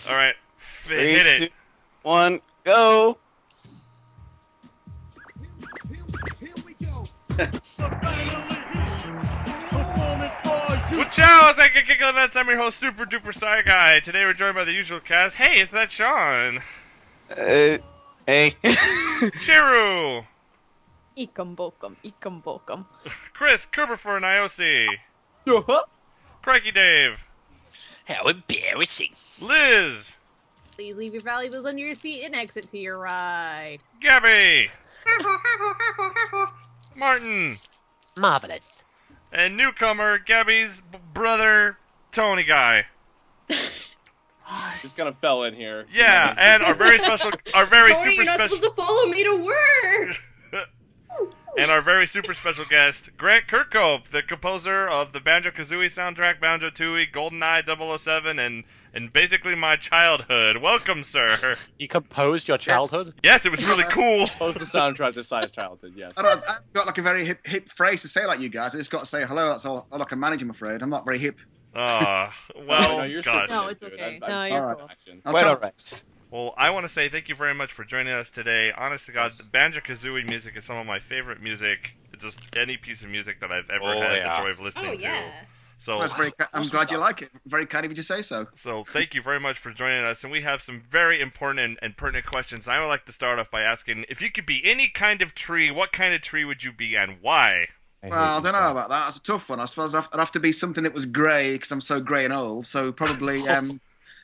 All right. Three, Hit it. 2, 1, go. Whachow! It's like a kick of events. I'm your host, Super Duper Sci Guy. Today we're joined by the usual cast. Hey, is that Sean? Hey. Chiru! Ikum bokum. Chris Kerberfor and Iosi. Uh-huh. Crikey Dave. How embarrassing. Liz. Please leave your valuables under your seat and exit to your right. Gabby. Martin. Marvelous. And newcomer, Gabby's brother, Tony Guy. Just kind of fell in here. Yeah, and our very special, our very Tony, super you're not special, supposed to follow me to work! and our very super special guest, Grant Kirkhope, the composer of the Banjo Kazooie soundtrack, Banjo Tooie, GoldenEye 007, and basically my childhood. Welcome, sir. You composed your childhood? Yes, it was really cool. Post the soundtrack to Si's childhood, yes. I've got like a very hip phrase to say like you guys. I just got to say hello. That's all I can manage, I'm afraid. I'm not very hip. Well, No, you're gosh. No, it's okay. No, you're Alright. cool. I'll Quite try- alright. Well, I want to say thank you very much for joining us today. Honest to God, the Banjo Kazooie music is some of my favorite music. It's just any piece of music that I've ever had the joy of listening Oh, yeah. to. So, That's I'm glad you like it. Very kind of you to say so. so thank you very much for joining us. And we have some very important and pertinent questions. I would like to start off by asking, if you could be any kind of tree, what kind of tree would you be and why? Well, I don't know about that. That's a tough one. I suppose I'd have to be something that was grey because I'm so grey and old. So probably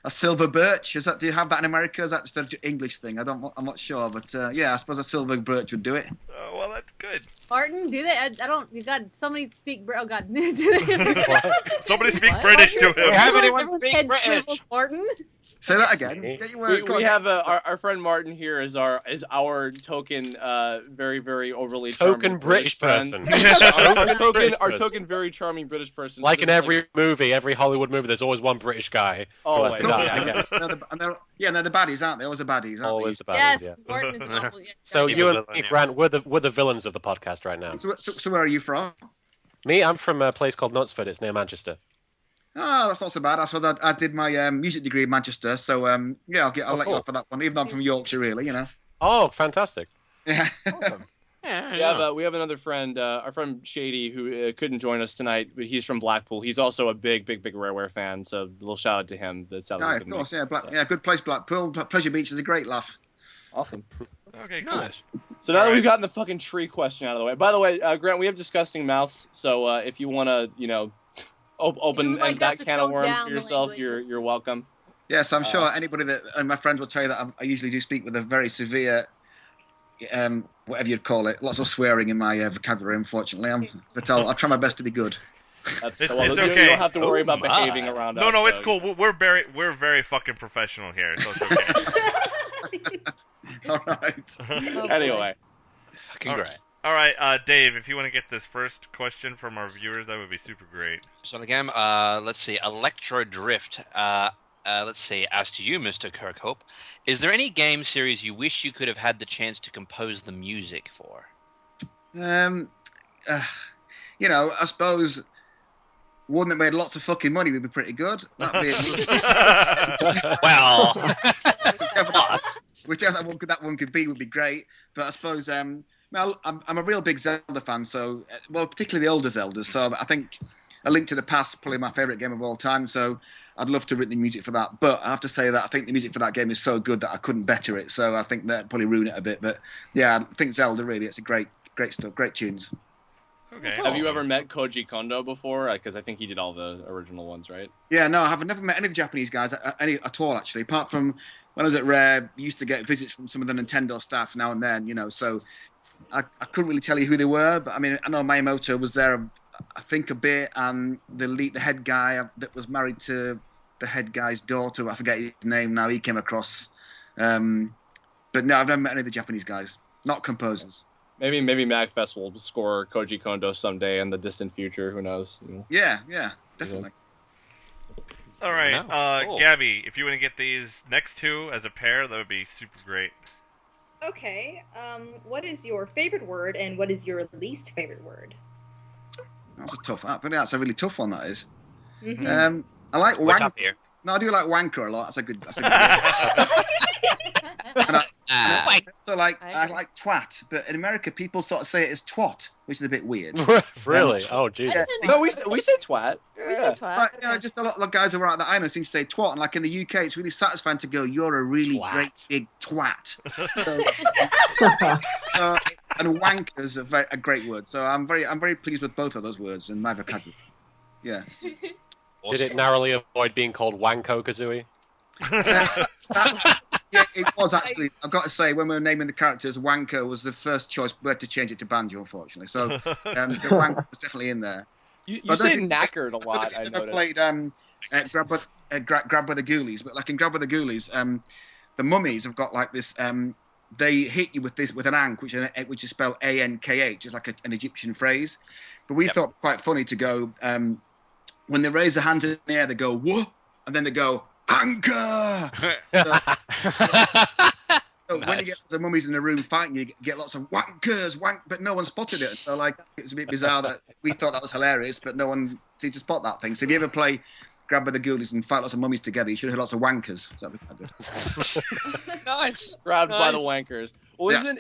a silver birch. Do you have that in America? Is that just an English thing? I'm not sure, but yeah, I suppose a silver birch would do it. Well, that's good. Martin, do they? I don't. You got somebody speak. Oh God. Do they? Somebody speak What? British to Martin, him. Have anyone everyone's speak head British? swivels, Martin. Say that again. Get your word. Come We on. have our friend Martin here is our token very very overly Token charming British friend. person. our token very charming British person. Like in Just every movie, every Hollywood movie, there's always one British guy who has Always. to die, I guess. They're the baddies, aren't they? Always the baddies, aren't Always the bad Yes, yeah. Martin is an awful. Yeah, So yeah. you and villain, me, yeah. Grant, we're the villains of the podcast right now. they? So where are you from? Me, I'm from a place called Knutsford. It's near Manchester. Oh, that's not so bad. I suppose I did my music degree in Manchester, so yeah, I'll let you cool. off for that one. Even though I'm from Yorkshire, really, you know. Oh, fantastic. Yeah. Awesome. we have another friend, our friend Shady, who couldn't join us tonight, but he's from Blackpool. He's also a big Rareware fan, so a little shout out to him. That's Yeah, of course, yeah, yeah, good place, Blackpool. Pleasure Beach is a great laugh. Awesome. Okay, cool. Nice. So now that Alright. we've gotten the fucking tree question out of the way. By the way, Grant, we have disgusting mouths, so if you want to, open You'd like that us to can of tone worms down for the yourself, language. you're welcome. Yes, I'm sure anybody that and my friends will tell you that I usually do speak with a very severe, whatever you'd call it, lots of swearing in my vocabulary. Unfortunately, but I'll try my best to be good. That's It's you okay. don't have to worry Oh about my. behaving around us. No, it's so- cool. We're very fucking professional here, so it's okay. All right. Oh, boy. Anyway, Fucking great. All right, Dave, if you want to get this first question from our viewers, that would be super great. So again, let's see. Electro Drift. Let's see. As to you, Mr. Kirkhope, is there any game series you wish you could have had the chance to compose the music for? I suppose one that made lots of fucking money would be pretty good. That'd be Well, us. whichever that one could be would be great. But I suppose well, I'm a real big Zelda fan, so well, particularly the older Zeldas. So I think A Link to the Past is probably my favorite game of all time. So I'd love to write the music for that. But I have to say that I think the music for that game is so good that I couldn't better it. So I think that'd probably ruin it a bit. But yeah, I think Zelda really, it's a great stuff, great tunes. Okay. have you ever met Koji Kondo before? Because I think he did all the original ones, right? Yeah, no, I've never met any of the Japanese guys any at all, actually. Apart from when I was at Rare, used to get visits from some of the Nintendo staff now and then, so I couldn't really tell you who they were, but I mean, I know Miyamoto was there, I think, a bit, and the head guy that was married to the head guy's daughter, I forget his name now, he came across. But no, I've never met any of the Japanese guys, not composers. Maybe MagFest will score Koji Kondo someday in the distant future. Who knows? Yeah, definitely. All right, No. Cool. Gabby, if you want to get these next two as a pair, that would be super great. Okay, what is your favorite word and what is your least favorite word? That's a tough app, but that's a really tough one, that is. Mm-hmm. I like What's wank. up here? No, I do like wanker a lot. That's a good. And so I like twat, but in America people sort of say it as twat, which is a bit weird. Really? Oh, geez. No, we say twat. We say twat. But, you know, just a lot of guys around that I know seem to say twat, and like in the UK, it's really satisfying to go, "You're a really great big twat." And wanker's a great word. So I'm very pleased with both of those words in my vocabulary. Yeah. Did it narrowly avoid being called Wanko Kazooie? Yeah, it was actually. I've got to say, when we were naming the characters, Wanker was the first choice. We had to change it to Banjo, unfortunately. So the Wanker was definitely in there. You say knackered a lot. I never noticed. played Grab by the Ghoulies, but like in Grab by the Ghoulies, the mummies have got like this. They hit you with an ank, which is spelled ANKH, is like an Egyptian phrase. But we thought quite funny to go when they raise their hand in the air, they go "whoa," and then they go "anchor." So when you get the mummies in the room fighting, you get lots of wankers, but no one spotted it. So like it was a bit bizarre that we thought that was hilarious, but no one seemed to spot that thing. So if you ever play Grab by the Ghoulies and fight lots of mummies together, you should have lots of wankers. So that'd be quite good. Nice. Grabbed by the wankers. Well, Yeah.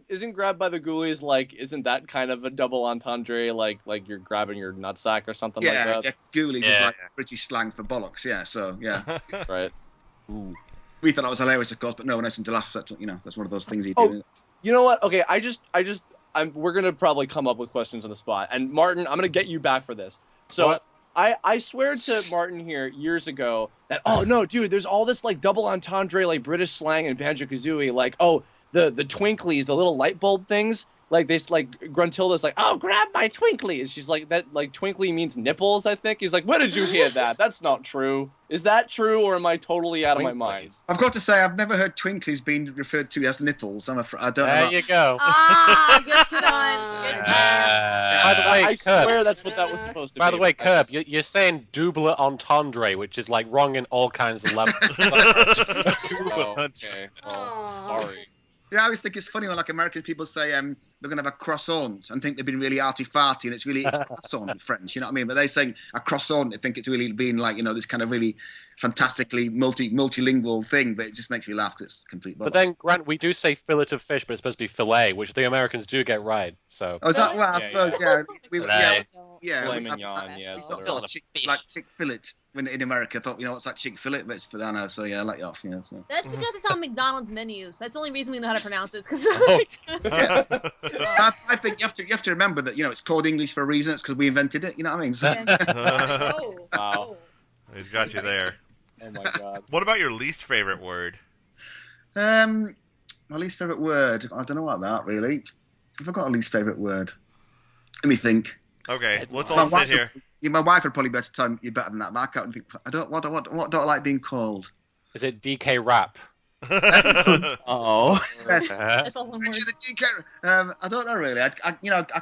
isn't grabbed by the ghoulies isn't that kind of a double entendre? Like you're grabbing your nutsack or something like Yeah, that? Ghoulies is like British slang for bollocks. Yeah, so yeah. Right. Ooh. We thought that was hilarious, of course, but no one else seemed to laugh. That's that's one of those things you Oh, do. you know what? Okay, we're gonna probably come up with questions on the spot. And Martin, I'm gonna get you back for this. So What? I swear to Martin here years ago that no, dude, there's all this like double entendre like British slang and Banjo Kazooie, like the twinklies, the little light bulb things. Like this, like Gruntilda's like, "Oh, grab my twinklies." She's like, that like twinkly means nipples, I think. He's like, "Where did you hear that? That's not true. Is that true, or am I totally out of my mind?" I've got to say, I've never heard twinklies being referred to as nipples. I don't know. There you go. Get shit on. Get shit on. By the way, I Curb. swear that's what that was supposed to be. By the way, Curb, you're saying double entendre, which is like wrong in all kinds of levels. Oh, okay. Aw. Sorry. Yeah, I always think it's funny when like American people say they're going to have a croissant and think they've been really arty-farty and it's croissant in French, you know what I mean? But they saying a croissant, they think it's really been like, this kind of really fantastically multilingual thing, but it just makes me laugh because it's complete bollocks. But then, Grant, we do say fillet of fish, but it's supposed to be fillet, which the Americans do get right. So. Oh, is that well? I suppose, yeah. Filet. Filet we mignon, yeah. we sort of Fillet thought of chick, fish. like chick fillet when in America. I thought, what's that chick fillet? But it's for now, so yeah, I let you off. Yeah, so. That's because it's on McDonald's menus. That's the only reason we know how to pronounce it. Because Yeah. I think you have to remember that it's called English for a reason. It's because we invented it. You know what I mean? So, Oh. Wow. He's got you there. Oh my god. What about your least favorite word? my least favorite word. I don't know about that really. Have I got a least favorite word? Let me think. Okay, let's My all wife sit here. my wife would probably be able to tell you better than that. But I can't think. What do I like being called? Is it DK rap? Oh. that's all one word. I don't know really. I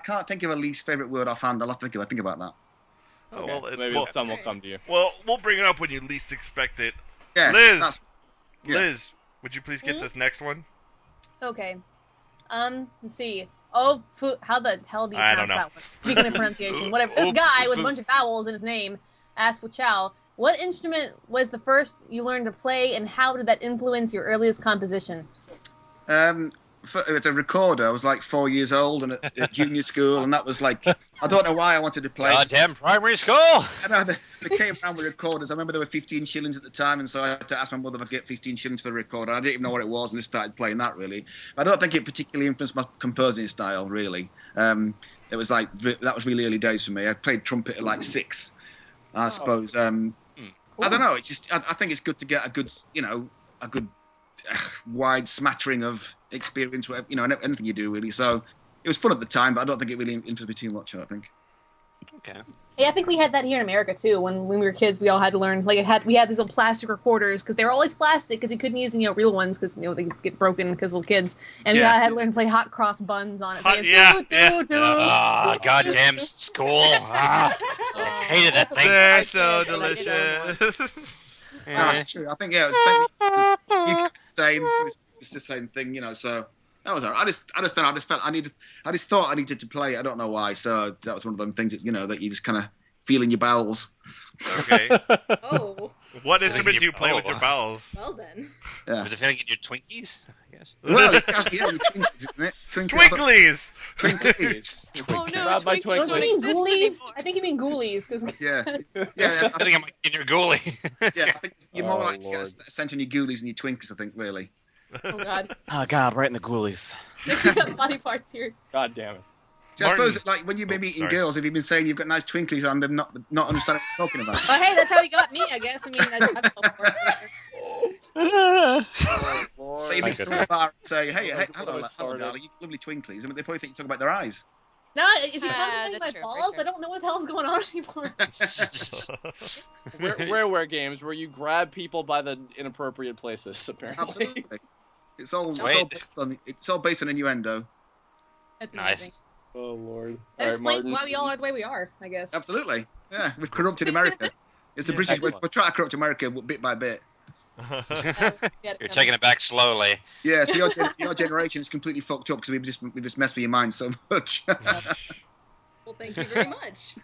can't think of a least favorite word offhand. I'll have to think about that. Oh, Okay, well, it's, maybe well, some will come to you. well, we'll bring it up when you least expect it. Yes, Liz, yeah. Liz, would you please get this next one? Okay. Let's see. Oh, how the hell do you I don't pronounce know. that one? Speaking of pronunciation, whatever. This guy with a bunch of vowels in his name asked Whachow, what instrument was the first you learned to play, and how did that influence your earliest composition? It was a recorder. I was like 4 years old and at junior school, and that was like, I don't know why I wanted to play. Goddamn primary school. And they came around with recorders. I remember there were 15 shillings at the time, and so I had to ask my mother if I could get 15 shillings for the recorder. I didn't even know what it was, and just started playing that, really. I don't think it particularly influenced my composing style, really. It was like, that was really early days for me. I played trumpet at like 6, I suppose. I don't know. It's just, I think it's good to get a good wide smattering of experience, anything you do, really. So it was fun at the time, but I don't think it really influenced me too much, I don't think. Okay. Yeah, I think we had that here in America too. When we were kids, we all had to learn. We had these little plastic recorders because they were always plastic because you couldn't use real ones because they get broken because little kids. And we had to learn to play hot cross buns on it. So Goddamn school. Hated that thing. They're so delicious. That's true. I think it's the same. It's the same thing, So that was all right. I just thought I needed to play. I don't know why. So that was one of them things that that you just kind of feel in your bowels. Okay. Oh. What instrument do you play with your bowels? Well then. Yeah. Was it feeling in your Twinkies? I guess. Well, yeah, Twinklies, isn't it? Twinklies! Twinklies. Oh no, Grab my Twinkies. Don't you mean ghoulies? I think you mean ghoulies, because Yeah. I Yeah, think I'm in your ghoulie. yeah. I think you're more Oh, likely to Lord. get sent on your ghoulies and your Twinkies, I think, really. oh god, Oh God, right in the ghoulies. Nick's got body parts here. God damn it. So I Martin. suppose, like, when you've been meeting sorry. girls, have you been saying you've got nice twinklies on them, not understanding what you're talking about? But hey, that's how he got me, I guess. I mean, Oh, So Lord. you My meet someone goodness. at the bar and say, hey, Well, hey, that's hello, what I hello, started. darling, you lovely twinklies. I mean, they probably think you're talking about their eyes. no, is he complimenting that's my true, for balls? sure. I don't know what the hell's going on anymore. Rareware games where you grab people by the inappropriate places, apparently. Absolutely. It's all Sweet. based on innuendo. That's Nice. amazing. Oh, Lord. That All right, explains Martin. why we all are the way we are, I guess. Absolutely. Yeah, we've corrupted America. It's the Yeah. British. We're Excellent. trying to corrupt America bit by bit. You're taking it back slowly. Yeah, so your generation is completely fucked up because we've just messed with your mind so much. Well, thank you very much.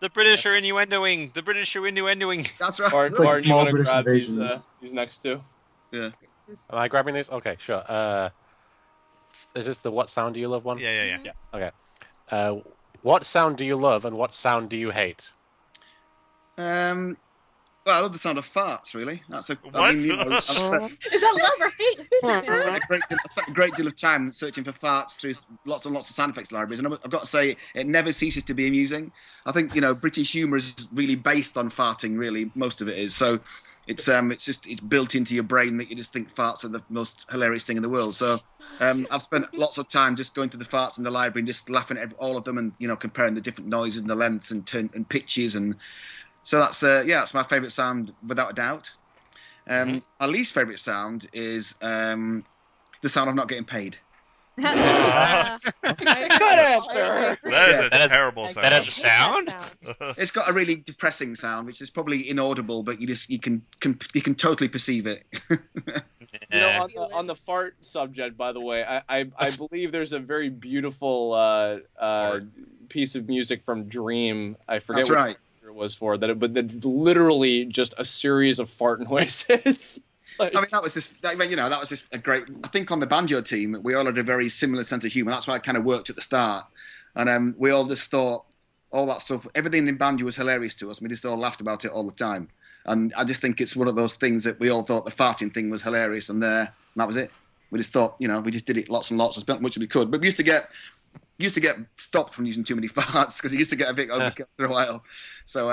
The British are innuendoing. The British are innuendoing. That's right. Martin, you small want to British grab invasions. these next two? Am I grabbing these? Okay, sure. Is this the what sound do you love one? Yeah. Okay. What sound do you love and what sound do you hate? Well, I love the sound of farts. Really, that's a. What? I mean, you know, I've spent Is that love or hate? a great deal of time searching for farts through lots and lots of sound effects libraries, and I've got to say, it never ceases to be amusing. I think British humour is really based on farting. Really, most of it is. So it's built into your brain that you just think farts are the most hilarious thing in the world. So I've spent lots of time just going through the farts in the library and just laughing at all of them, and comparing the different noises and the lengths and pitches, and so that's my favourite sound without a doubt. My least favourite sound is the sound of not getting paid. Good answer. That is a terrible sound. That has a sound? It's got a really depressing sound, which is probably inaudible, but you can totally perceive it. On the fart subject, by the way, I believe there's a very beautiful piece of music from Dream. I forget That's what right. it was for that, but that literally just a series of fart noises. Like, I mean, that was just a great. I think on the banjo team, we all had a very similar sense of humour. That's why it kind of worked at the start, and we all just thought all that stuff, everything in banjo was hilarious to us. We just all laughed about it all the time, and I just think it's one of those things that we all thought the farting thing was hilarious, and that was it. We just thought, we just did it lots and lots, as much as we could. But we used to get stopped from using too many farts because it used to get a bit overkill after a while. So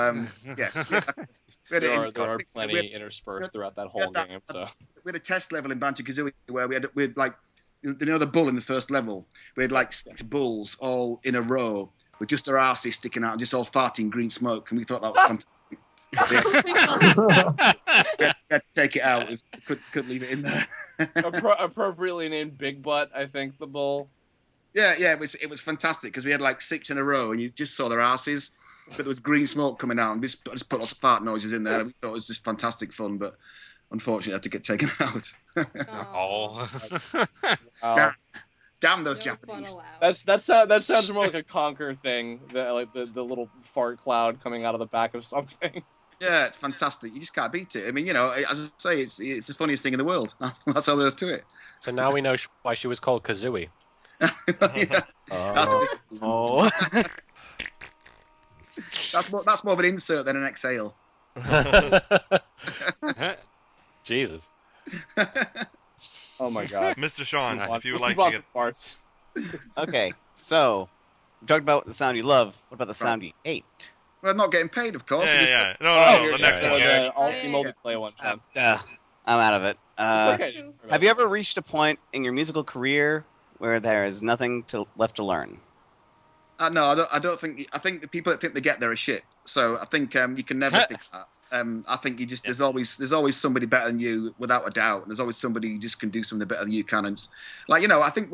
yes. there are plenty interspersed throughout that whole game. So we had a test level in Banjo Kazooie where we had like, the bull in the first level. We had like 6 bulls all in a row with just their arses sticking out and just all farting green smoke, and we thought that was fantastic. we had to take it out. We couldn't leave it in there. appropriately named Big Butt, I think, the bull. Yeah, it was fantastic because we had like 6 in a row, and you just saw their asses, but there was green smoke coming out, and just put lots of fart noises in there. And we thought it was just fantastic fun, but unfortunately, I had to get taken out. Oh. Damn those No Japanese! fun allowed. That sounds more like a Conquer thing, like the little fart cloud coming out of the back of something. Yeah, it's fantastic. You just can't beat it. I mean, as I say, it's the funniest thing in the world. That's all there is to it. So now we know why she was called Kazooie. Yeah. Oh. That's more of an insert than an exhale. Jesus. Oh my god. Mr. Sean, if you would Let's like move to on get... farts. Okay, so we talked about the sound you love. What about the sound you hate? Well, not getting paid, of course. Yeah. No, Oh, the next yeah. one. I'll yeah. see multiplayer one. I'm out of it. Okay. Have you ever reached a point in your musical career where there is nothing left to learn? No, I don't think. I think the people that think they get there are shit. So I think you can never think that. I think there's always somebody better than you, without a doubt. And there's always somebody who just can do something better than you can. And I think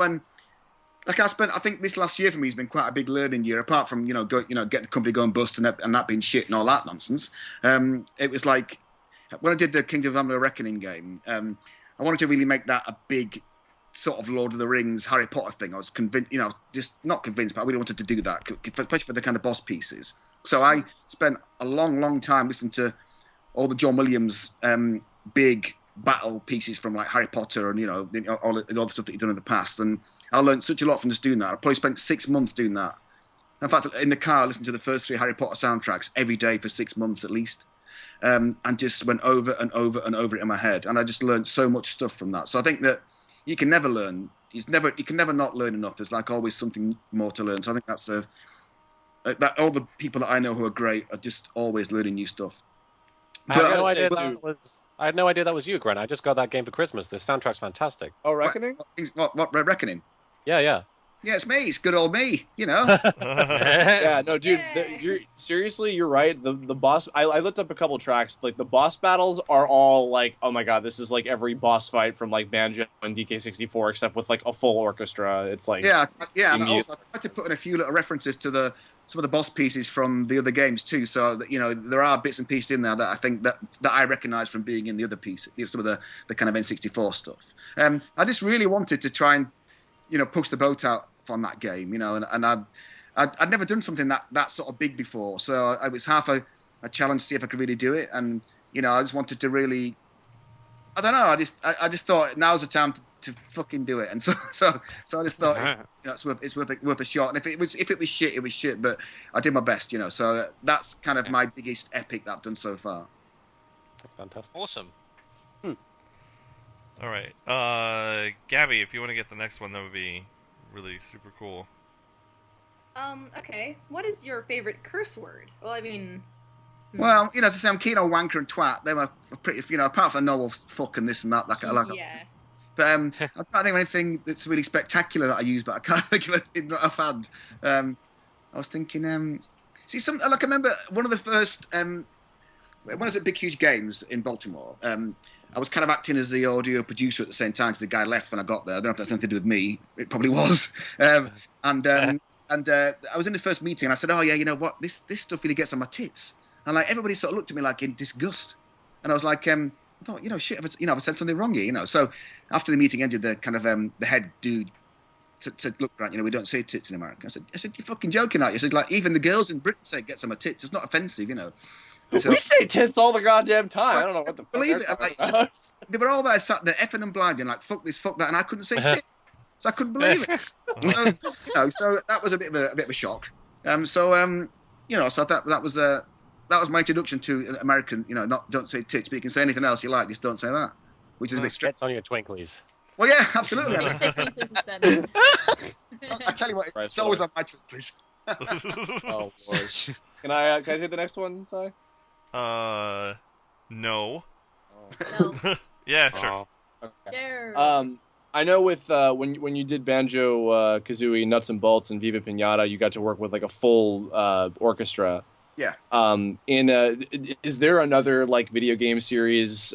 I think this last year for me has been quite a big learning year. Apart from get the company going bust and that being shit and all that nonsense. It was like when I did the Kingdom of Amalur Reckoning game. I wanted to really make that a big sort of Lord of the Rings, Harry Potter thing. I was convinced, just not convinced, but I really wanted to do that, especially for the kind of boss pieces. So I spent a long, long time listening to all the John Williams big battle pieces from like Harry Potter and all the stuff that he'd done in the past. And I learned such a lot from just doing that. I probably spent 6 months doing that. In fact, in the car, I listened to the first 3 Harry Potter soundtracks every day for 6 months at least, and just went over and over and over it in my head. And I just learned so much stuff from that. So I think that you can never learn. You can never not learn enough. There's like always something more to learn. So I think that's that all the people that I know who are great are just always learning new stuff. I had no idea that was you, Grant. I just got that game for Christmas. The soundtrack's fantastic. Oh, Reckoning? What Reckoning? Yeah. Yeah, it's me. It's good old me, you know. Yeah, no, dude. You're right. The boss. I looked up a couple tracks. Like the boss battles are all like, oh my god, this is like every boss fight from like Banjo and DK64, except with like a full orchestra. It's like yeah. And also I tried to put in a few little references to some of the boss pieces from the other games too. So that, there are bits and pieces in there that I think that I recognise from being in the other pieces. Some of the kind of N64 stuff. I just really wanted to try and push the boat out on that game, and I'd never done something that sort of big before, so it was half a challenge to see if I could really do it, and I just wanted to really, I don't know, I just thought now's the time to fucking do it, and so I just thought it's worth a shot, and if it was shit, it was shit, but I did my best, so that's kind of my biggest epic that I've done so far. Fantastic. Awesome. All right, Gabby, if you want to get the next one, that would be really super cool. Okay. What is your favorite curse word? Well, I mean... Well, as I say, I'm keen on wanker and twat. They were pretty, apart from normal fuck and this and that. Yeah. But I'm trying to think of anything that's really spectacular that I use, but I can't think of anything that I've had. I was thinking, I remember one of the first, when I was at Big Huge Games in Baltimore, I was kind of acting as the audio producer at the same time because the guy left when I got there. I don't know if that's something to do with me. It probably was. And I was in the first meeting and I said, oh yeah, you know what? This stuff really gets on my tits. And like everybody sort of looked at me like in disgust. And I was like, I thought, shit, I've said something wrong here, So after the meeting ended, the kind of the head dude said, look, Grant, we don't say tits in America. I said, you're fucking joking, aren't you? I said, like, even the girls in Britain say it gets on my tits. It's not offensive, So, we say tits all the goddamn time. I don't know what the fuck. Believe it. They were all there sat there effing and blinding, like, fuck this, fuck that, and I couldn't say tits. So I couldn't believe it. So that was a bit of a shock. So that was my introduction to American, not don't say tits, but you can say anything else you like, just don't say that. Which is a bit strange. Tits on your twinklies. Well, yeah, absolutely. You say twinklies instead. I tell you what, it's always on my twinklies. Oh, Lord. Can I take the next one, Si? No. Oh. No. Yeah, sure. Okay. There. I know with when you did Banjo, Kazooie, Nuts and Bolts, and Viva Pinata, you got to work with like a full orchestra. Yeah. Is there another like video game series,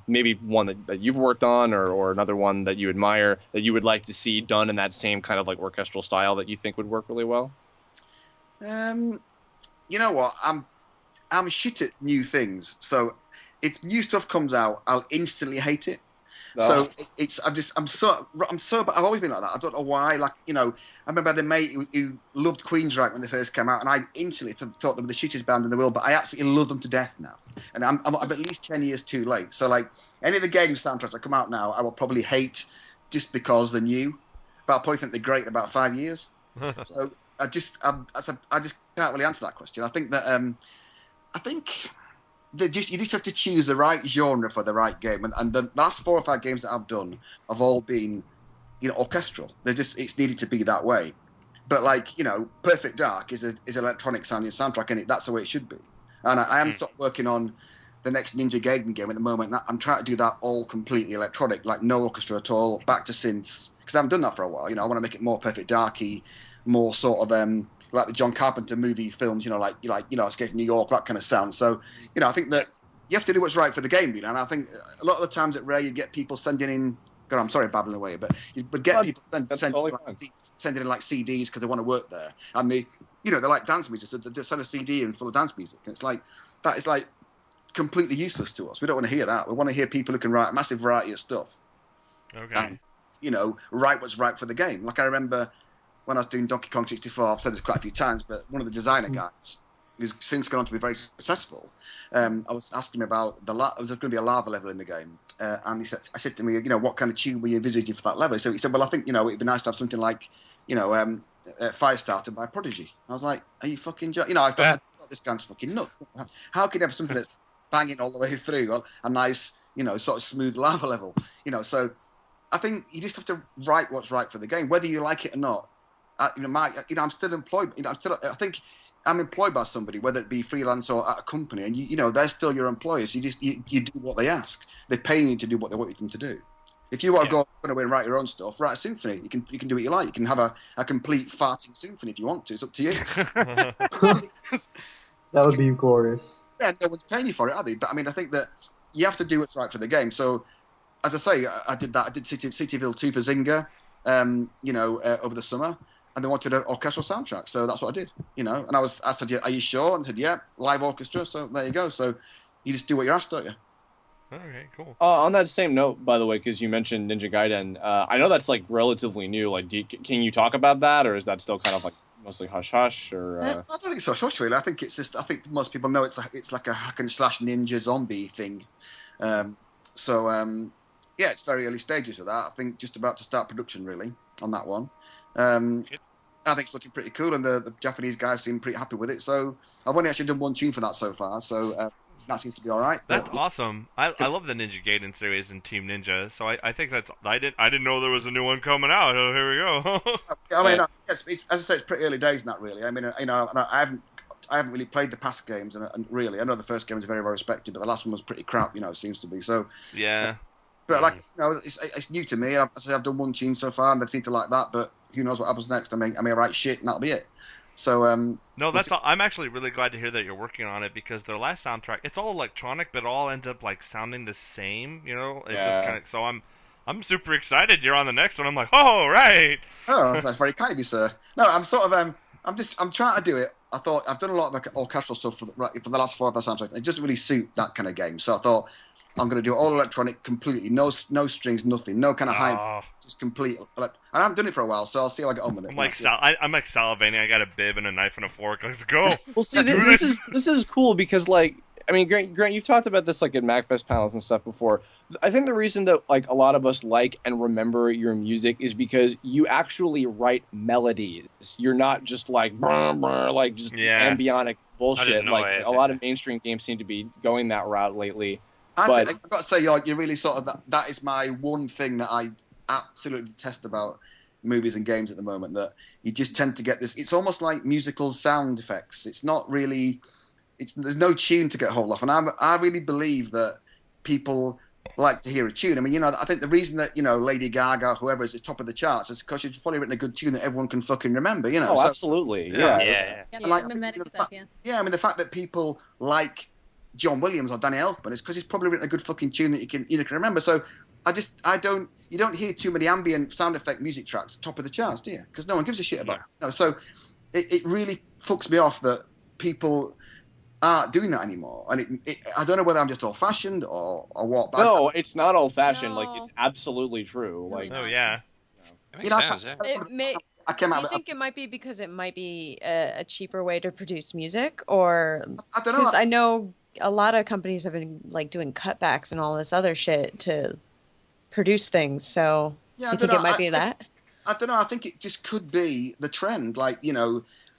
maybe one that you've worked on, or another one that you admire that you would like to see done in that same kind of like orchestral style that you think would work really well? You know what? I'm shit at new things. So if new stuff comes out, I'll instantly hate it. No. So but I've always been like that. I don't know why. Like, I remember I had a mate who loved Queensryche when they first came out, and I instantly thought they were the shittest band in the world, but I absolutely love them to death now. And I'm at least 10 years too late. So, like, any of the game soundtracks that come out now, I will probably hate just because they're new, but I'll probably think they're great in about 5 years. So I just can't really answer that question. I think that, you just have to choose the right genre for the right game, and the last 4 or 5 games that I've done have all been, orchestral. It's needed to be that way. But like, Perfect Dark is electronic sounding soundtrack, and that's the way it should be. And I am sort of working on the next Ninja Gaiden game at the moment. I'm trying to do that all completely electronic, like no orchestra at all, back to synths, because I haven't done that for a while. I want to make it more Perfect Darky, more sort of like the John Carpenter movie films, like Escape from New York, that kind of sound. So, I think that you have to do what's right for the game, really. And I think a lot of the times at Rare, you get people sending in. God, I'm sorry, babbling away, but you would get people sending in like CDs because they want to work there, and they like dance music. So they send a CD in full of dance music, and it's like that is like completely useless to us. We don't want to hear that. We want to hear people who can write a massive variety of stuff. Okay. And write what's right for the game. Like I remember when I was doing Donkey Kong 64, I've said this quite a few times, but one of the designer guys, who's since gone on to be very successful, I was asking him about there was going to be a lava level in the game, and I said to me, what kind of tune were you envisaging for that level? So he said, well, I think it'd be nice to have something like, Firestarter by Prodigy. I was like, are you fucking I thought this guy's fucking nuts. How can you have something that's banging all the way through a nice, sort of smooth lava level? So I think you just have to write what's right for the game, whether you like it or not. I'm still employed. I think I'm employed by somebody, whether it be freelance or at a company, and they're still your employers. You do what they ask. They pay you to do what they want you to do. If you want to go away and write your own stuff, write a symphony. You can do what you like. You can have a complete farting symphony if you want to. It's up to you. That would be glorious. Yeah, no one's paying you for it, are they? But I think that you have to do what's right for the game. So, as I say, I did that. I did Cityville 2 for Zynga, over the summer, and they wanted an orchestral soundtrack. So that's what I did, And I said, yeah, are you sure? And I said, yeah, live orchestra. So there you go. So you just do what you're asked, don't you? Okay, cool. On that same note, by the way, because you mentioned Ninja Gaiden, I know that's like relatively new. Like, can you talk about that, or is that still kind of like mostly hush hush? Or I don't think it's hush hush really. I think most people know it's like a hack and slash ninja zombie thing. Yeah, it's very early stages of that. I think just about to start production really on that one. I think it's looking pretty cool, and the Japanese guys seem pretty happy with it. So I've only actually done one tune for that so far. So. That seems to be all right. That's awesome. I love the Ninja Gaiden series and Team Ninja, so I think that's I didn't know there was a new one coming out. Oh, here we go. As I say, it's pretty early days in that really. I haven't really played the past games, and really, I know the first game was very well respected, but the last one was pretty crap. It seems to be so. Yeah. But it's new to me. I've done one tune so far, and they seem to like that. But who knows what happens next? I may write shit, and that'll be it. So no, I'm actually really glad to hear that you're working on it, because their last soundtrack, it's all electronic, but it all ends up like sounding the same. It's just kind of, so I'm super excited. You're on the next one. I'm like, oh right. Oh, that's very kind of you, sir. No, I'm sort of I'm trying to do it. I thought I've done a lot of orchestral stuff for the last 4 of our soundtracks. It doesn't really suit that kind of game, so I thought I'm going to do it all electronic, completely, no strings, nothing, no kind of high, just complete. And I haven't done it for a while, so I'll see how I get on with it. I'm like salivating. I got a bib and a knife and a fork. Let's go. Well, see, this is cool because Grant, you've talked about this like at MagFest panels and stuff before. I think the reason that like a lot of us like and remember your music is because you actually write melodies. You're not just like ambionic bullshit. Like a lot of mainstream games seem to be going that route lately. I've got to say, you're really sort of that is my one thing that I absolutely detest about movies and games at the moment, that you just tend to get this. It's almost like musical sound effects. It's not really. There's no tune to get hold of, and I really believe that people like to hear a tune. I think the reason that Lady Gaga, whoever is top of the charts, is because she's probably written a good tune that everyone can fucking remember. Oh, so, absolutely, yeah. Mimetic stuff, yeah. Yeah, the fact that people like John Williams or Danny Elfman is because he's probably written a good fucking tune that you can remember. So you don't hear too many ambient sound effect music tracks top of the charts, do you? Because no one gives a shit about it. So it really fucks me off that people aren't doing that anymore. And I don't know whether I'm just old fashioned or what. But no, it's not old fashioned. No. Like, it's absolutely true. Like, oh yeah. It makes sense, yeah. Do you think it might be because it might be a cheaper way to produce music, or I don't know? Because I know a lot of companies have been like doing cutbacks and all this other shit to produce things. So you think it might be that? I don't know. I think it just could be the trend. Like,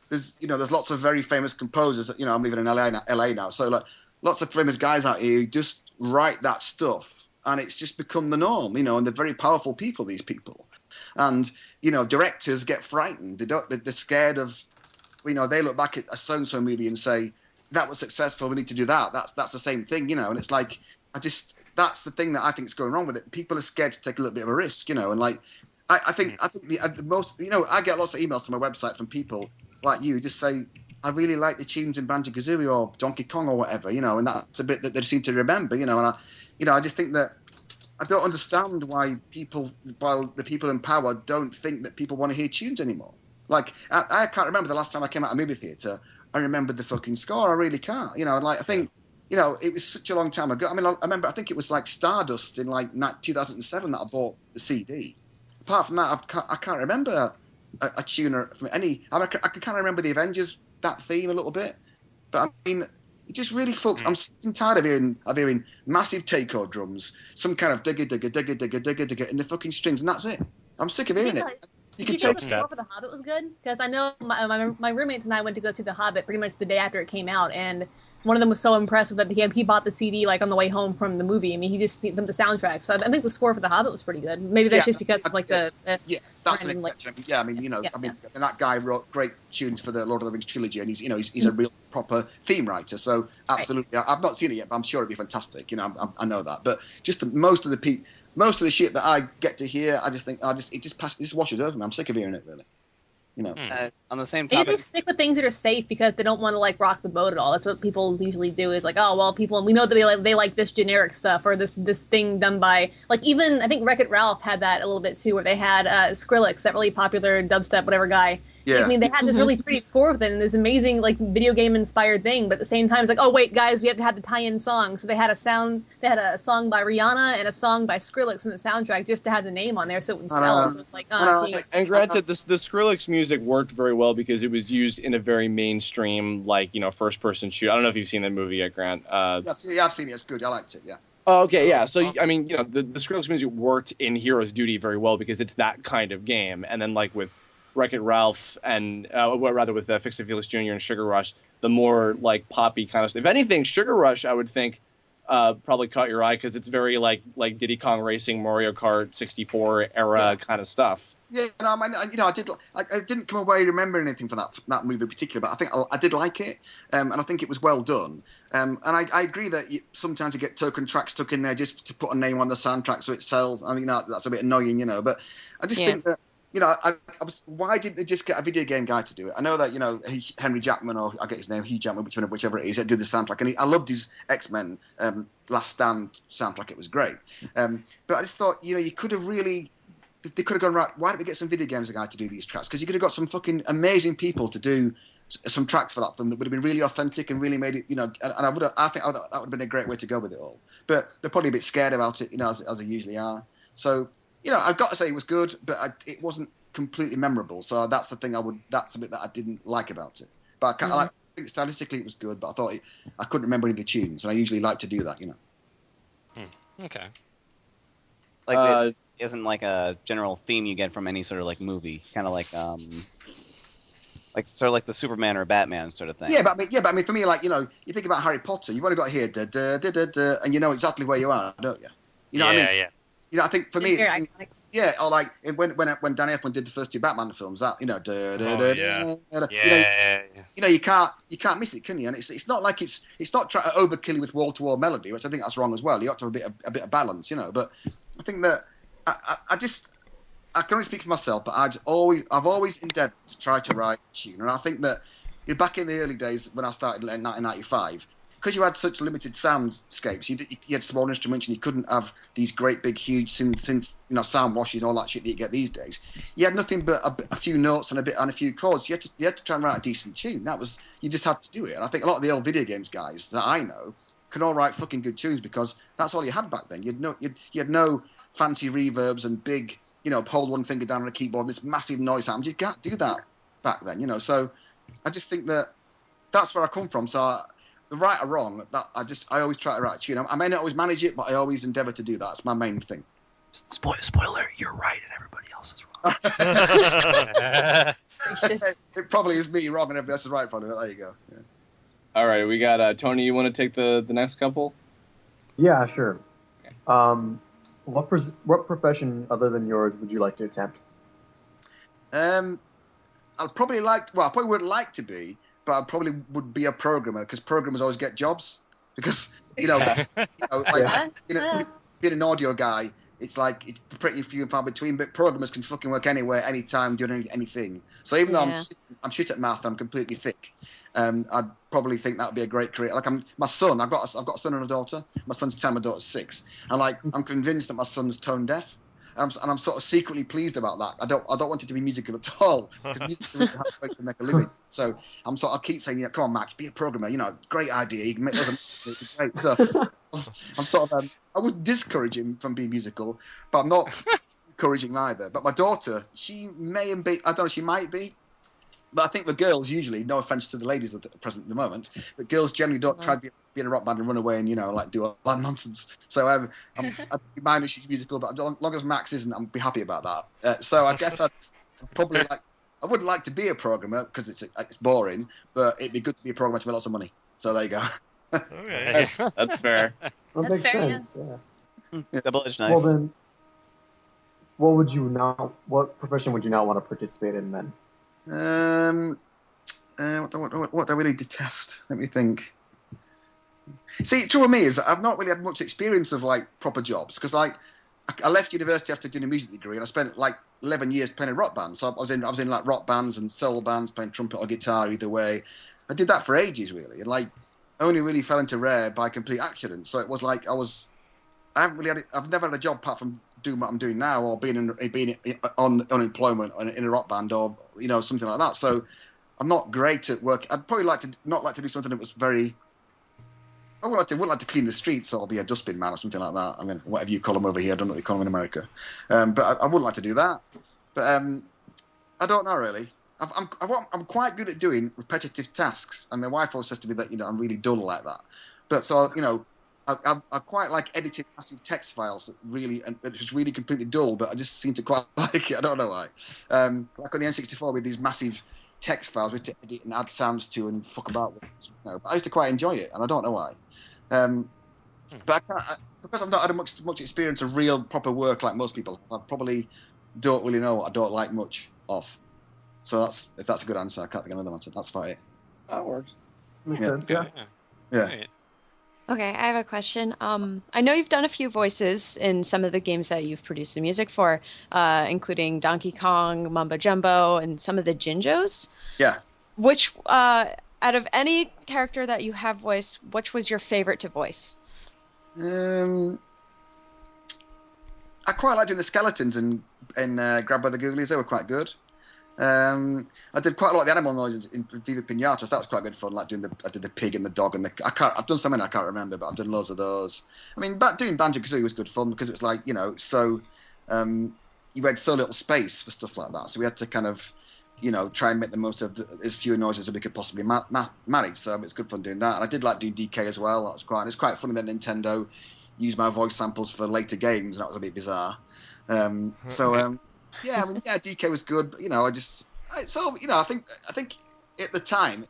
there's lots of very famous composers. I'm living in LA now, so like lots of famous guys out here who just write that stuff, and it's just become the norm. And they're very powerful people. These people, and directors get frightened. They're scared of. They look back at a so-and-so movie and say, that was successful, we need to do that. That's the same thing, and it's like, that's the thing that I think is going wrong with it. People are scared to take a little bit of a risk, and like, I think the most, I get lots of emails to my website from people like you just say, I really like the tunes in Banjo Kazooie or Donkey Kong or whatever, and that's a bit that they seem to remember, and I just think that I don't understand why the people in power don't think that people want to hear tunes anymore. Like, I can't remember the last time I came out of a movie theatre. I remembered the fucking score. I really can't. I think, it was such a long time ago. I remember, I think it was like Stardust in like 2007 that I bought the CD. Apart from that, I can't remember a tuner from any. I can kind of remember the Avengers, that theme a little bit. But I mean, it just really fucks. I'm sick and tired of hearing massive takeover drums, some kind of digga digga digga digga digga digga in the fucking strings, and that's it. I'm sick of hearing it. Did you think the score for The Hobbit was good? Because I know my roommates and I went to go see The Hobbit pretty much the day after it came out, and one of them was so impressed with it. He bought the CD like on the way home from the movie. I mean, he just the soundtrack. So I think the score for The Hobbit was pretty good. Maybe that's just because it's like that's an exception. Like, I mean, and that guy wrote great tunes for the Lord of the Rings trilogy, and he's a real proper theme writer. So absolutely, I've not seen it yet, but I'm sure it'd be fantastic. I know that. But just most of the shit that I get to hear, I just think it just washes over me. I'm sick of hearing it, really. On the same topic, topic, they stick with things that are safe because they don't want to like rock the boat at all. That's what people usually do. Is like, oh well, people we know that they like this generic stuff or this thing done by like even I think Wreck-It Ralph had that a little bit too, where they had Skrillex, that really popular dubstep whatever guy. Yeah. I mean, they had this really pretty score with it and this amazing like video game inspired thing, but at the same time, it's like, oh wait, guys, we have to have the tie-in song. So they had a song by Rihanna and a song by Skrillex in the soundtrack just to have the name on there so it would sell. So it's like, oh, geez. And granted, the Skrillex music worked very well because it was used in a very mainstream, like first-person shoot. I don't know if you've seen that movie yet, Grant. Yeah, I've seen it. It's good. I liked it. Yeah. Oh, okay, yeah. So I mean, the Skrillex music worked in Heroes Duty very well because it's that kind of game, and then like with Wreck-It Ralph and with Fix It Felix Jr. and Sugar Rush, the more like poppy kind of stuff. If anything, Sugar Rush I would think probably caught your eye because it's very like Diddy Kong Racing, Mario Kart 64 era kind of stuff. Yeah, I didn't come away remembering anything from that movie in particular, but I think I did like it, and I think it was well done. And I agree that sometimes you get token tracks stuck in there just to put a name on the soundtrack so it sells. I mean, that's a bit annoying, But I just think that. Why didn't they just get a video game guy to do it? I know that, Henry Jackman, or I get his name, Hugh Jackman, whichever it is, did the soundtrack. And I loved his X-Men Last Stand soundtrack. It was great. But I just thought, you could have really... They could have gone, right, why don't we get some video games guy to do these tracks? Because you could have got some fucking amazing people to do some tracks for that film that would have been really authentic and really made it, and I think that would have been a great way to go with it all. But they're probably a bit scared about it, as they usually are. So... I've got to say it was good, but it wasn't completely memorable. So that's the thing that's the bit that I didn't like about it. But I think stylistically it was good, but I thought I couldn't remember any of the tunes, and I usually like to do that, Okay. Like it isn't like a general theme you get from any sort of like movie, kind of like sort of like the Superman or Batman sort of thing. Yeah, but I mean, for me, like you think about Harry Potter, you've only got to hear da da da da da, and you know exactly where you are, don't you? You know what I mean? Yeah. I think for me, it's, or like when Danny Elfman did the first two Batman films, that you can't miss it, can you? And it's not like it's not trying to overkill you with wall to wall melody, which I think that's wrong as well. You have to have a bit of balance, But I think that I can only speak for myself, but I've always endeavoured to try to write a tune, and I think that back in the early days when I started in 1995. Because you had such limited soundscapes, you had small instruments, and you couldn't have these great big huge synth sound washes and all that shit that you get these days. You had nothing but a few notes and a few chords. You had to try and write a decent tune. You just had to do it. And I think a lot of the old video games guys that I know can all write fucking good tunes because that's all you had back then. You had no fancy reverbs and big hold one finger down on a keyboard, this massive noise sound. You can't do that back then. So I just think that's where I come from. So. Right or wrong, I always try to write a tune. I may not always manage it, but I always endeavour to do that. That's my main thing. Spoiler, you're right and everybody else is wrong. It probably is me wrong and everybody else is right, probably. There you go. Yeah. All right, we got Tony. You want to take the next couple? Yeah, sure. Okay. What profession other than yours would you like to attempt? I probably wouldn't like to be, but I probably would be a programmer because programmers always get jobs. Because being an audio guy, it's like it's pretty few and far between. But programmers can fucking work anywhere, anytime, doing anything. So even though I'm shit at math and I'm completely thick, I'd probably think that would be a great career. Like my son, I've got a son and a daughter. My son's 10, my daughter's 6, and I'm convinced that my son's tone deaf. And I'm sort of secretly pleased about that. I don't want it to be musical at all because music's a really hard way to make a living. So I keep saying, come on, Max, be a programmer. Great idea. You can make those. Great. So I'm sort of I wouldn't discourage him from being musical, but I'm not encouraging either. But my daughter, she may be. I don't know. She might be. But I think the girls usually, no offense to the ladies at present at the moment, but girls generally don't try to be in a rock band and run away and, you know, like do all that nonsense. So I'd be minded she's musical, but as long as Max isn't, I'd be happy about that. So I guess I'd probably like, I wouldn't like to be a programmer because it's boring, but it'd be good to be a programmer to make lots of money. So there you go. Okay. That's fair. That That's makes fair, sense. Yeah. Double-edged knife. Well then, what profession would you not want to participate in then? What do I really detest? Let me think. See, the trouble with me is that I've not really had much experience of like proper jobs because like I left university after doing a music degree and I spent like 11 years playing in rock bands. So I was in like rock bands and soul bands, playing trumpet or guitar either way. I did that for ages really, and like I only really fell into Rare by complete accident. So it was like I've never had a job apart from doing what I'm doing now or being on unemployment in a rock band or you know something like that. So I'm not great at work. I'd probably not like to do something that was very. I wouldn't like to clean the streets or be a dustbin man or something like that. I mean, whatever you call them over here, I don't know what they call them in America. But I wouldn't like to do that. But I don't know really. I'm quite good at doing repetitive tasks, and my wife always says to me that you know I'm really dull like that. But so you know, I quite like editing massive text files that really and it's really completely dull, but I just seem to quite like it. I don't know why. Like on the N64 with these massive text files we had to edit and add sounds to and fuck about with. You know, but I used to quite enjoy it, and I don't know why. But because I've not had much experience of real proper work like most people, I probably don't really know what I don't like much of. So if that's a good answer, I can't think of another answer. That's about it. That works. Makes sense. Yeah. Right. Okay, I have a question. I know you've done a few voices in some of the games that you've produced the music for, including Donkey Kong, Mumbo Jumbo, and some of the Jinjos. Yeah. Which, out of any character that you have voiced, which was your favorite to voice? I quite liked doing the skeletons and Grab by the Googlies. They were quite good. I did quite a lot of the animal noises in Viva Pinata, so that was quite good fun. Like I did the pig and the dog and I've done something I can't remember, but I've done loads of those. I mean, doing Banjo Kazooie was good fun because it's like you know, so you had so little space for stuff like that, so we had to kind of you know try and make the most of as few noises as we could possibly manage. So it's good fun doing that. And I did like doing DK as well. That was it's quite funny that Nintendo used my voice samples for later games. And that was a bit bizarre. Yeah, I mean, yeah, DK was good, but you know, I think at the time,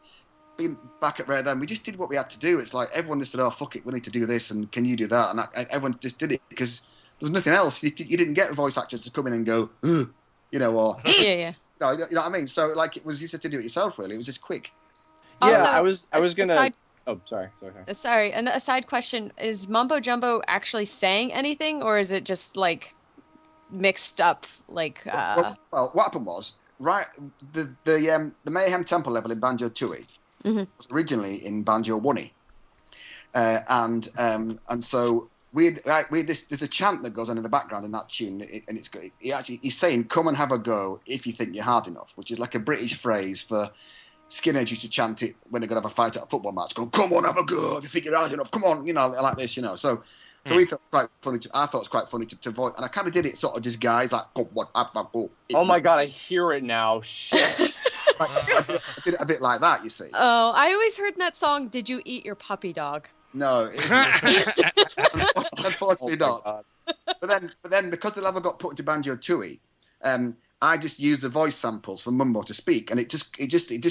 being back at Rare then, we just did what we had to do. It's like everyone just said, "Oh, fuck it, we need to do this," and can you do that? And everyone just did it because there was nothing else. You didn't get voice actors to come in and go, ugh, you know, or Yeah. you know what I mean. So like it was you had to do it yourself. Really, it was just quick. Yeah, Also, I was gonna. Oh, sorry. Sorry, and a side question: is Mumbo Jumbo actually saying anything, or is it just like mixed up? Like, Well, what happened was the Mayhem Temple level in Banjo Tooie was originally in Banjo Wunny, and so we had this. There's a chant that goes on in the background in that tune, and he's saying, "Come and have a go if you think you're hard enough," which is like a British phrase for. Skinheads used to chant it when they're going to have a fight at a football match. Go, come on, have a go. If you think you're hard enough, come on, you know, like this, you know. So we thought it was quite funny. I thought it was quite funny to voice, and I kind of did it sort of disguised, like, go, what, go. Oh my god, I hear it now. Shit. I did it a bit like that, you see. Oh, I always heard in that song, "Did you eat your puppy dog?" No, unfortunately not. But then, because the level got put into Banjo Tooie, I just use the voice samples for Mumbo to speak, and it just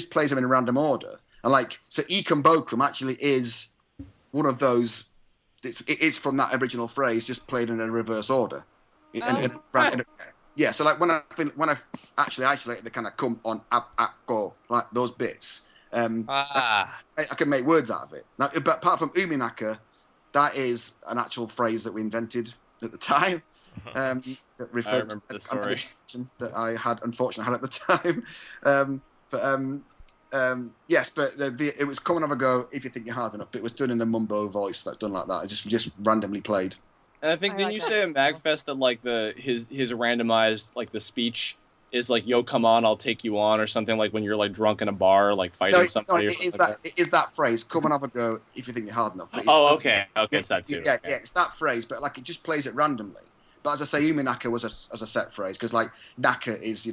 plays them in a random order. And like, so Ekum Bokum actually is one of those. It's from that original phrase, just played in a reverse order. Yeah. So like when I actually isolated the kind of come on up go like those bits, I can make words out of it. Now, but apart from Uminaka, that is an actual phrase that we invented at the time. That referred to the story that I unfortunately had at the time. Yes, but it was come and have a go if you think you're hard enough. But it was done in the Mumbo voice that's done like that. It's just randomly played. And I think didn't you say at Magfest that like his randomized like the speech is like "Yo, come on, I'll take you on" or something like when you're like drunk in a bar like fighting somebody. It is that phrase. Come and have a go if you think you're hard enough. Okay, it's that too. Yeah, it's that phrase, but like it just plays it randomly. But as I say, uminaka was as a set phrase because like naka is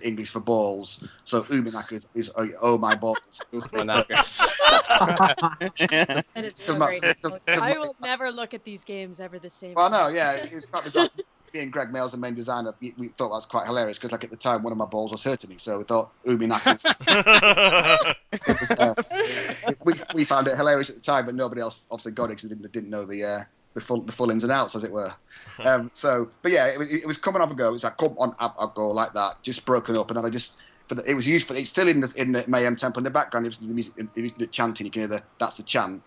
English for balls, so uminaka is oh my balls. My knackers. And it's So so much- great. so- I will never look at these games ever the same. Well, no, yeah, it was quite bizarre. Me and Greg Mails, the main designer, we thought that was quite hilarious because, like, at the time, one of my balls was hurting me, so we thought uminaka. We found it hilarious at the time, but nobody else obviously got it because they didn't know the full ins and outs, as it were. But yeah, it was coming off a go. It was like, come on, I'll go like that, just broken up, and then I just. It was used for. It's still in the Mayhem tempo in the background. It was the music, it was the chanting. You can hear that's the chant.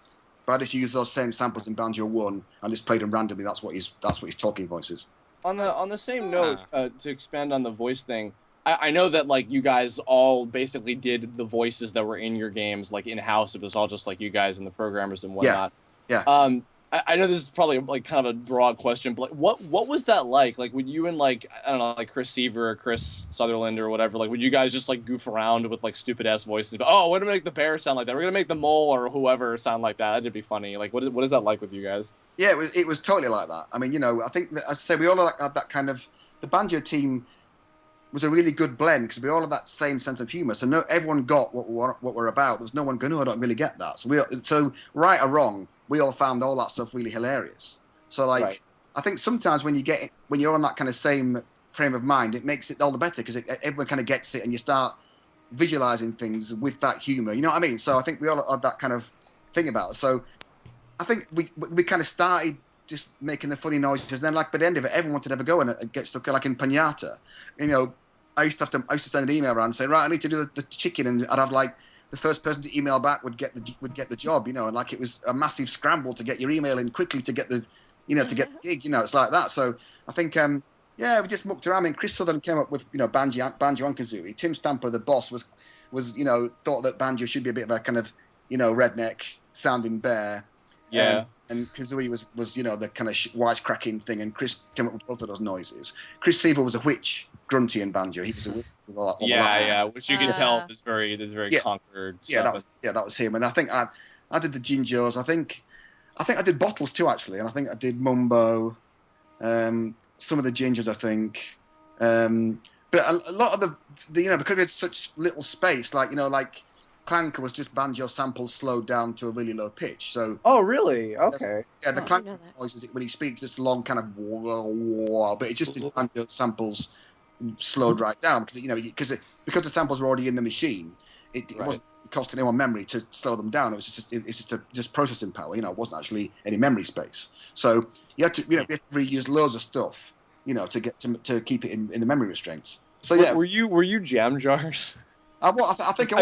But I just used those same samples in Banjo 1 and just played them randomly. That's what his talking voice is. On the same note, to expand on the voice thing, I know that like you guys all basically did the voices that were in your games like in house. It was all just like you guys and the programmers and whatnot. Yeah. I know this is probably like kind of a broad question, but like, what was that like? Like, would you and like I don't know, like Chris Seaver or Chris Sutherland or whatever, like would you guys just like goof around with like stupid ass voices? But, we're gonna make the bear sound like that. We're gonna make the mole or whoever sound like that. That'd be funny. Like, what is that like with you guys? Yeah, it was totally like that. I mean, I think that, as I say, we all had that kind of. The Banjo team was a really good blend because we all had that same sense of humour. So everyone got what we're about. There was no one going, I don't really get that. So right or wrong, we all found all that stuff really hilarious. So like, right. I think sometimes when you're on that kind of same frame of mind, it makes it all the better because everyone kind of gets it and you start visualizing things with that humour. You know what I mean? So I think we all had that kind of thing about it. So I think we kind of started just making the funny noises, and then like by the end of it, everyone wanted to have a go and get stuck like in Pinata. I used to send an email around and say, right, I need to do the chicken, and I'd have like the first person to email back would get the job, and like it was a massive scramble to get your email in quickly to get the to get the gig, it's like that. So I think we just mucked around. I mean, Chris Southern came up with banjo and kazooie. Tim Stamper, the boss, was thought that banjo should be a bit of a kind of redneck sounding bear. Yeah. And kazooie was the kind of wisecracking thing, and Chris came up with both of those noises. Chris Seaver was a witch, grunty in banjo. He was a witch. Which you can tell is very conquered. Yeah, that was him. And I think I did the Jinjos. I think I did Bottles too, actually, and I think I did Mumbo, some of the Jinjos, I think. But a lot of the because we had such little space, like Clanker was just banjo samples slowed down to a really low pitch. So. Oh, really? Okay. Yeah, the Clanker voices when he speaks, just long kind of wah, but it just is banjo samples slowed right down because the samples were already in the machine. It wasn't costing anyone memory to slow them down. It was just processing power. It wasn't actually any memory space. So you had to you had to reuse loads of stuff to get to keep it in the memory restraints. So yeah. Were you jam jars? I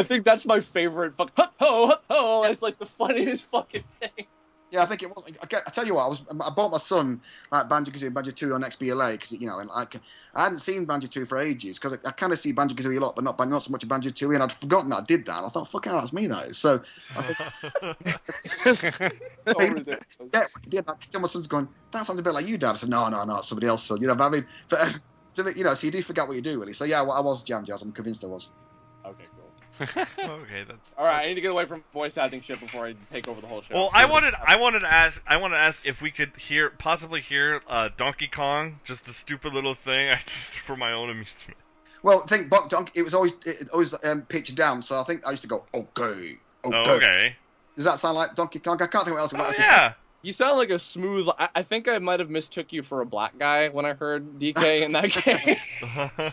think that's my favorite. It's like the funniest fucking thing. Yeah, I think it was. I tell you what, I bought my son like Banjo Kazooie and Banjo 2 on XBLA because and I hadn't seen Banjo 2 for ages because I kind of see Banjo Kazooie a lot, but not so much Banjo 2, and I'd forgotten that I did that. And I thought, fucking hell, that's me, that is. So I think, my son's going, that sounds a bit like you, Dad. I said, no, it's somebody else. So but I mean, so you do forget what you do, really. So yeah, I was Jam Jazz. I'm convinced I was. Okay, cool. Okay, that's all right. I need to get away from voice acting shit before I take over the whole show. Well, I wanted to ask if we could possibly hear Donkey Kong, just a stupid little thing, just for my own amusement. Well, I think it was always pitched down, so I think I used to go okay. Okay. Does that sound like Donkey Kong? I can't think what else. Yeah. You sound like a smooth. I think I might have mistook you for a black guy when I heard DK in that game.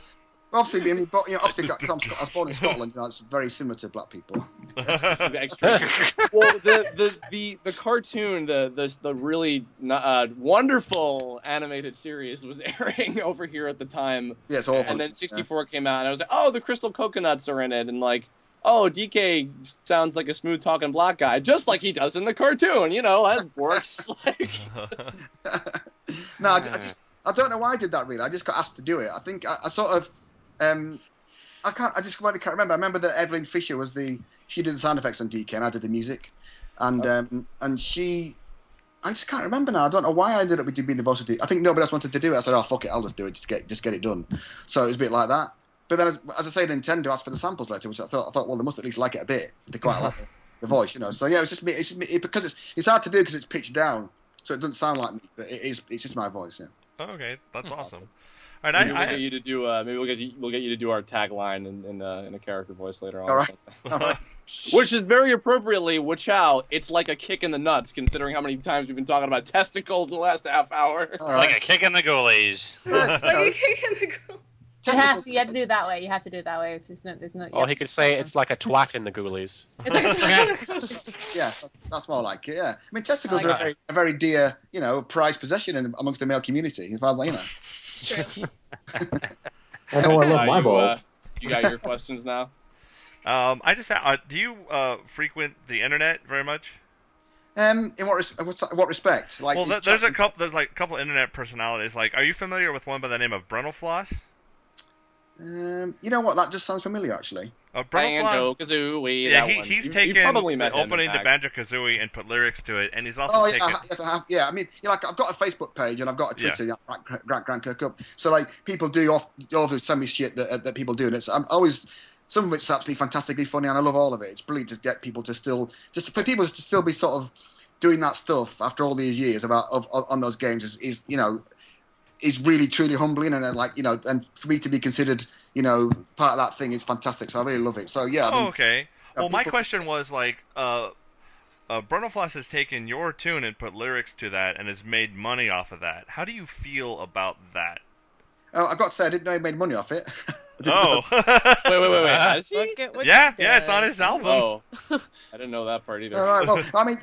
Obviously, I mean, but obviously, I was born in Scotland. It's very similar to black people. Well, the cartoon, the really wonderful animated series was airing over here at the time. Yeah, it's awful. And then 64 came out, and I was like, oh, the Crystal Coconuts are in it, and like, oh, DK sounds like a smooth talking black guy, just like he does in the cartoon. That works. No, I don't know why I did that. Really, I just got asked to do it. I think I sort of. I just really can't remember. I remember that Evelyn Fisher she did the sound effects on DK and I did the music, and I just can't remember now. I don't know why I ended up being the voice of DK. I think nobody else wanted to do it. I said, oh fuck it, I'll just do it. Just get it done. So it was a bit like that. But then, as I say, Nintendo asked for the samples later, which I thought, well, they must at least like it a bit. They quite like the voice, So yeah, it's just me. Because it's hard to do because it's pitched down, so it doesn't sound like me. But it's just my voice. Yeah. Oh, okay, that's awesome. All Maybe right, we'll get you to do. Maybe we'll get you to do our tagline in a character voice later on. All right. All right. Which is very appropriately, Whachow. It's like a kick in the nuts, considering how many times we've been talking about testicles in the last half hour. It's like a kick in the goalies. Yes, Like a kick in the goal. You have to do it that way. You have to do it that way. There's no. Or he could say it's like a twat in the ghoulies. It's like Yeah, that's more like it. Yeah, I mean, testicles I like are a very dear, prized possession amongst the male community. As far as True. I know I love my balls. You got your questions now? I just do you frequent the internet very much? In what respect? Like, Well, there's a couple internet personalities. Like, are you familiar with one by the name of Brunelfloss? You know what? That just sounds familiar, actually. Banjo, kazooie. Yeah, That one. he's You've taken probably met the him, in opening to fact. Banjo Kazooie and put lyrics to it, and he's also Oh yeah, taken. yes, I have. Yeah, I mean, like I've got a Facebook page and I've got a Twitter, Grant Kirkhope. So like people do often send me shit that people do, and it's I'm always. Some of it's absolutely fantastically funny, and I love all of it. It's brilliant to get people to for people to still be sort of doing that stuff after all these years on those games is really truly humbling, and and for me to be considered part of that thing is fantastic. So I really love it. So yeah. Okay. Well, my people- question was like, Brunelfloss has taken your tune and put lyrics to that, and has made money off of that. How do you feel about that? Oh, I've got to say, I didn't know he made money off it. Oh. Wait. Has he? Look at what Yeah, you it's on did. his album. Oh, I didn't know that part either. All right. Well, I mean,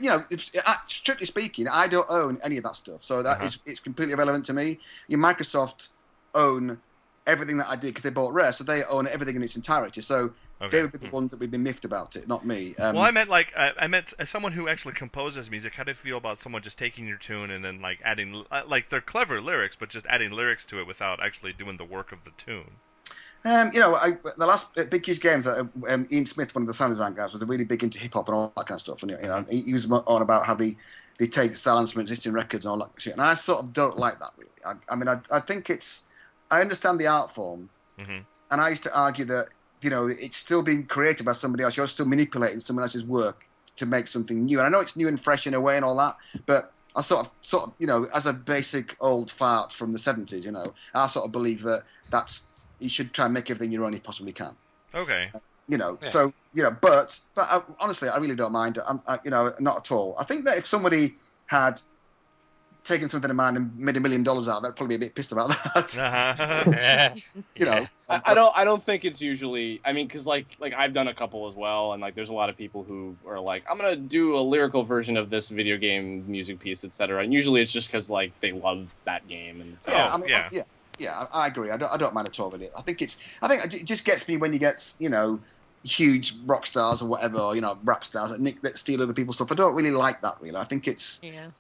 strictly speaking, I don't own any of that stuff, so it's completely irrelevant to me. Microsoft own everything that I did because they bought Rare, so they own everything in its entirety. So they would be the ones that would be miffed about it, not me. Well, I meant as someone who actually composes music. How do you feel about someone just taking your tune and then like adding they're clever lyrics, but just adding lyrics to it without actually doing the work of the tune? The last Big Q's games, Ian Smith, one of the sound design guys, was really big into hip hop and all that kind of stuff. And he was on about how they take silence from existing records and all that shit. And I sort of don't like that really. I mean, I think I understand the art form, and I used to argue that it's still being created by somebody else. You're still manipulating someone else's work to make something new. And I know it's new and fresh in a way and all that, but I sort of as a basic old fart from the 70s, I sort of believe that's. You should try and make everything your own if you possibly can. Okay. So but honestly, I really don't mind. Not at all. I think that if somebody had taken something of mine and made $1 million out of it, I'd probably be a bit pissed about that. I don't think it's usually. I mean, because like I've done a couple as well, and like there's a lot of people who are like, I'm gonna do a lyrical version of this video game music piece, etc. And usually it's just because like they love that game and. Yeah, I agree. I don't mind at all with it. I think it just gets me when you get huge rock stars or whatever, or, rap stars that steal other people's stuff. I don't really like that. Really, I think it's I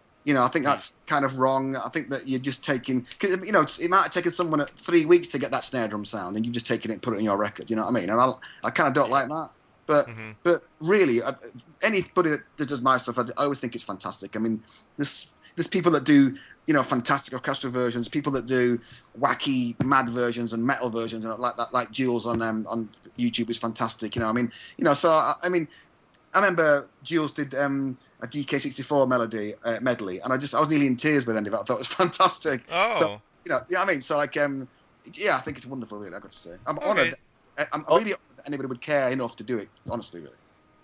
think that's kind of wrong. I think that you're just taking because it might have taken someone 3 weeks to get that snare drum sound, and you've just taken it and put it on your record. You know what I mean? And I kind of don't like that. But really, anybody that does my stuff, I always think it's fantastic. I mean, there's people that do. Fantastic orchestral versions, people that do wacky, mad versions and metal versions, and like that, like Jules on YouTube is fantastic. I remember Jules did a DK64 medley, and I was nearly in tears with the end of it. I thought it was fantastic. Oh. So, I mean, so like, I think it's wonderful. Really, I got to say, I'm honoured. I'm really honored that anybody would care enough to do it. Honestly, really.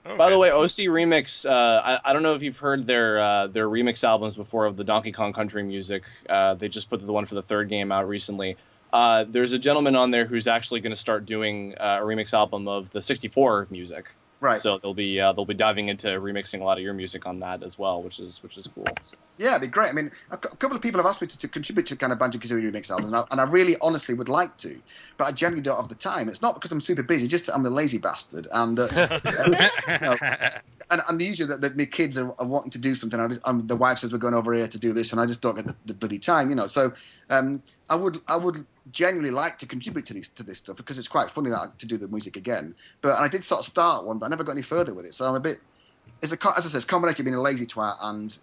Okay. By the way, OC Remix, I don't know if you've heard their remix albums before of the Donkey Kong Country music. They just put the one for the third game out recently. There's a gentleman on there who's actually going to start doing a remix album of the 64 music. Right. So they'll be diving into remixing a lot of your music on that as well, which is cool. So. Yeah, it'd be great. I mean, a couple of people have asked me to contribute to kind of Banjo Kazooie remix albums, and I really, honestly would like to, but I generally don't have the time. It's not because I'm super busy; just that I'm a lazy bastard, and and usually that my kids are wanting to do something. The wife says we're going over here to do this, and I just don't get the bloody time, So I would genuinely like to contribute to this stuff because it's quite funny to do the music again. But I did sort of start one, but I never got any further with it. So I'm a bit. As I said, it's a combination of being a lazy twat and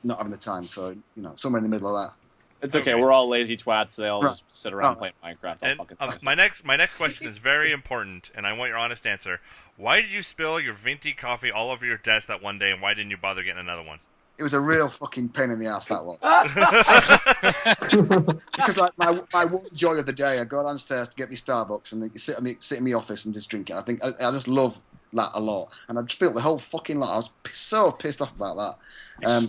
not having the time. So somewhere in the middle of that. It's okay. We're all lazy twats. They all just sit around playing Minecraft. And, my next question is very important, and I want your honest answer. Why did you spill your venti coffee all over your desk that one day, and why didn't you bother getting another one? It was a real fucking pain in the ass, that was. Because like my one joy of the day, I go downstairs to get me Starbucks and they sit in my office and just drink it. I think I just love that a lot, and I just built the whole fucking lot. I was so pissed off about that.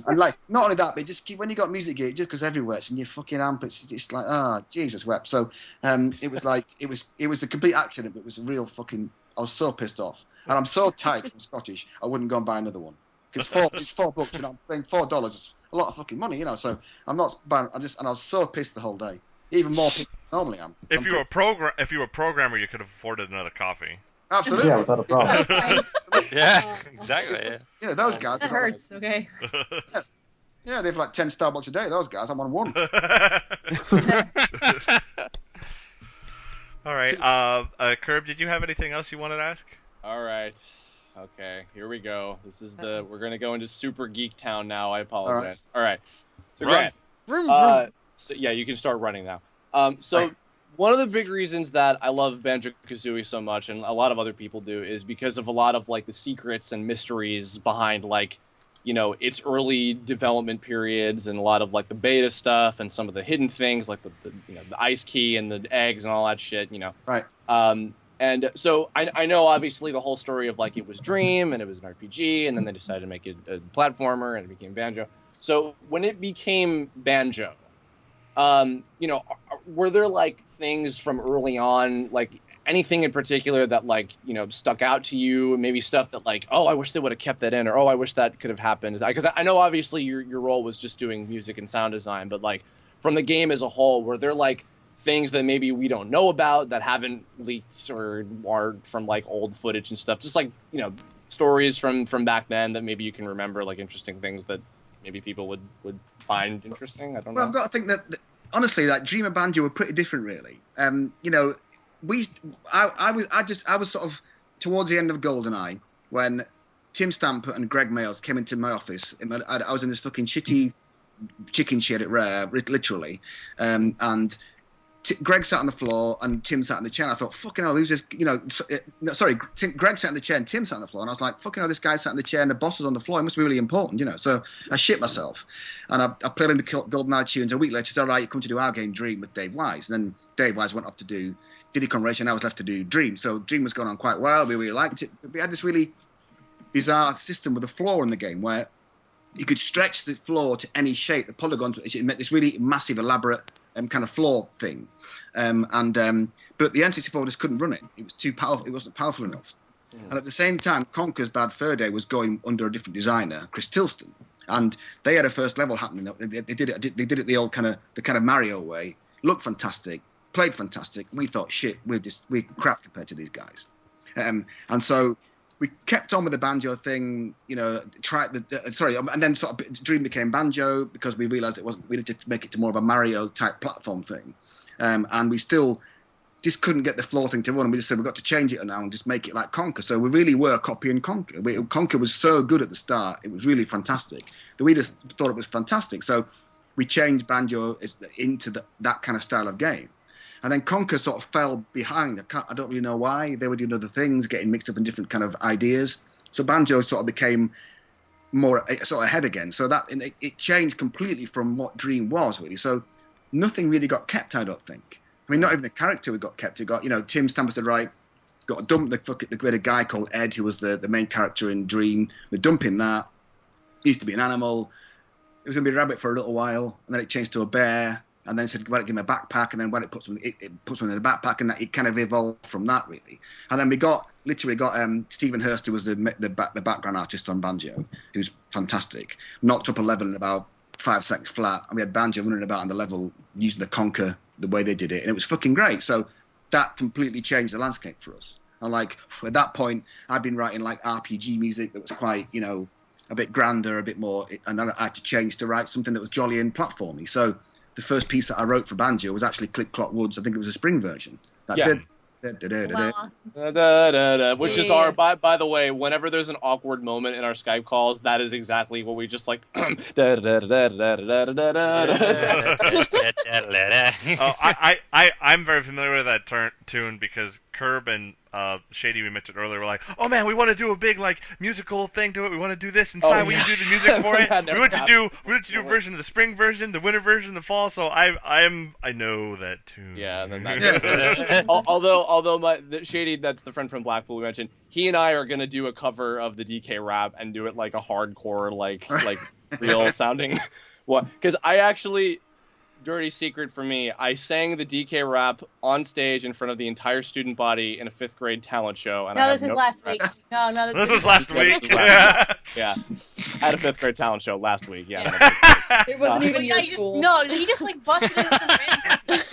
And like not only that, but just keep when you got music gear, it just goes everywhere. It's in your fucking amp. It's like Jesus wept. So it was like it was a complete accident, but it was a real fucking. I was so pissed off, and I'm so tight 'cause I'm Scottish. I wouldn't go and buy another one. It's $4, you know, I'm paying $4. It's a lot of fucking money, you know. So I'm not buying. And I was so pissed the whole day, even more pissed than I normally am. If you were a programmer, you could have afforded another coffee. Absolutely, Yeah, without a problem. Yeah, exactly. Yeah. You know, those guys. That hurts. Okay. Yeah, they've like 10 Starbucks a day. Those guys, I'm on one. All right, Curb, did you have anything else you wanted to ask? All right. Okay, here we go. This is we're gonna go into Super Geek Town now. I apologize. All right. So Run. Grant, so yeah, you can start running now. So one of the big reasons that I love Banjo-Kazooie so much, and a lot of other people do, is because of a lot of like the secrets and mysteries behind like, you know, its early development periods and a lot of like the beta stuff and some of the hidden things like the you know the ice key and the eggs and all that shit. You know. Right. And so I know obviously the whole story of like it was Dream and it was an RPG and then they decided to make it a platformer and it became Banjo. So when it became Banjo, you know, were there like things from early on, like anything in particular that like, you know, stuck out to you? Maybe stuff that like, oh, I wish they would have kept that in, or oh, I wish that could have happened. Because I know obviously your role was just doing music and sound design, but like from the game as a whole, were there like things that maybe we don't know about that haven't leaked or are from like old footage and stuff, just like, you know, stories from back then that maybe you can remember, like interesting things that maybe people would find interesting? I don't know. Well, I've got to think that honestly, that Dream and Banjo were pretty different, really. You know, I was sort of towards the end of GoldenEye when Tim Stamper and Greg Mayles came into my office. I was in this fucking shitty chicken shed at Rare, literally, and Greg sat on the floor and Tim sat in the chair. And I thought, fucking hell, who's this? You know, sorry, Greg sat in the chair and Tim sat on the floor. And I was like, fucking hell, this guy sat in the chair and the boss was on the floor. It must be really important, you know. So I shit myself. And I played him the GoldenEye tunes. A week later, he said, all right, you come to do our game Dream with Dave Wise. And then Dave Wise went off to do Diddy Kong Racing and I was left to do Dream. So Dream was going on quite well. We really liked it. But we had this really bizarre system with a floor in the game where you could stretch the floor to any shape. The polygons, it made this really massive, elaborate kind of floor thing, but the N64 just couldn't run it. It was too powerful. It wasn't powerful enough. And at the same time, Conker's Bad Fur Day was going under a different designer, Chris Tilston, and they had a first level happening. They did it the old kind of Mario way. Looked fantastic, played fantastic. We thought, shit, we're crap compared to these guys, and so we kept on with the Banjo thing, you know. And then sort of Dream became Banjo because we realised we needed to make it to more of a Mario type platform thing, and we still just couldn't get the floor thing to run. And we just said we've got to change it now and just make it like Conker. So we really were copying Conker. Conker was so good at the start; it was really fantastic. That we just thought it was fantastic. So we changed Banjo into that kind of style of game. And then Conker sort of fell behind. I don't really know why. They were doing other things, getting mixed up in different kind of ideas. So Banjo sort of became more sort of ahead again. So that it changed completely from what Dream was, really. So nothing really got kept, I don't think. I mean, not even the character we got kept. It got, you know, Tim Stamper said, right, got to dump we had a guy called Ed who was the main character in Dream. We're dumping that. He used to be an animal. It was going to be a rabbit for a little while, and then it changed to a bear. And then said, why don't give him a backpack? And then when it puts one in the backpack, and that it kind of evolved from that, really. And then we literally got Stephen Hurst, who was the background artist on Banjo, who's fantastic. Knocked up a level in about 5 seconds flat, and we had Banjo running about on the level using the Conker the way they did it, and it was fucking great. So that completely changed the landscape for us. And like at that point, I'd been writing like RPG music that was quite, you know, a bit grander, a bit more, and then I had to change to write something that was jolly and platformy. So the first piece that I wrote for Banjo was actually Click Clock Woods. I think it was a spring version. That did. Which is our, by the way, whenever there's an awkward moment in our Skype calls, that is exactly what we just like. I'm very familiar with that tune because Curb and Shady we mentioned earlier were like, oh man, we want to do a big like musical thing to it. We want to do this inside. Will you do the music for it? We want you to do a version of the spring version, the winter version, the fall. So I know that too. Yeah, and then that. Although Shady, that's the friend from Blackpool we mentioned. He and I are gonna do a cover of the DK rap and do it like a hardcore, like real sounding. What? Because I actually. Dirty secret for me, I sang the DK rap on stage in front of the entire student body in a 5th grade talent show. And this is last week. No, this was last week. Yeah, I had a 5th grade talent show last week. Yeah. It wasn't even your school. He just like busted in some random.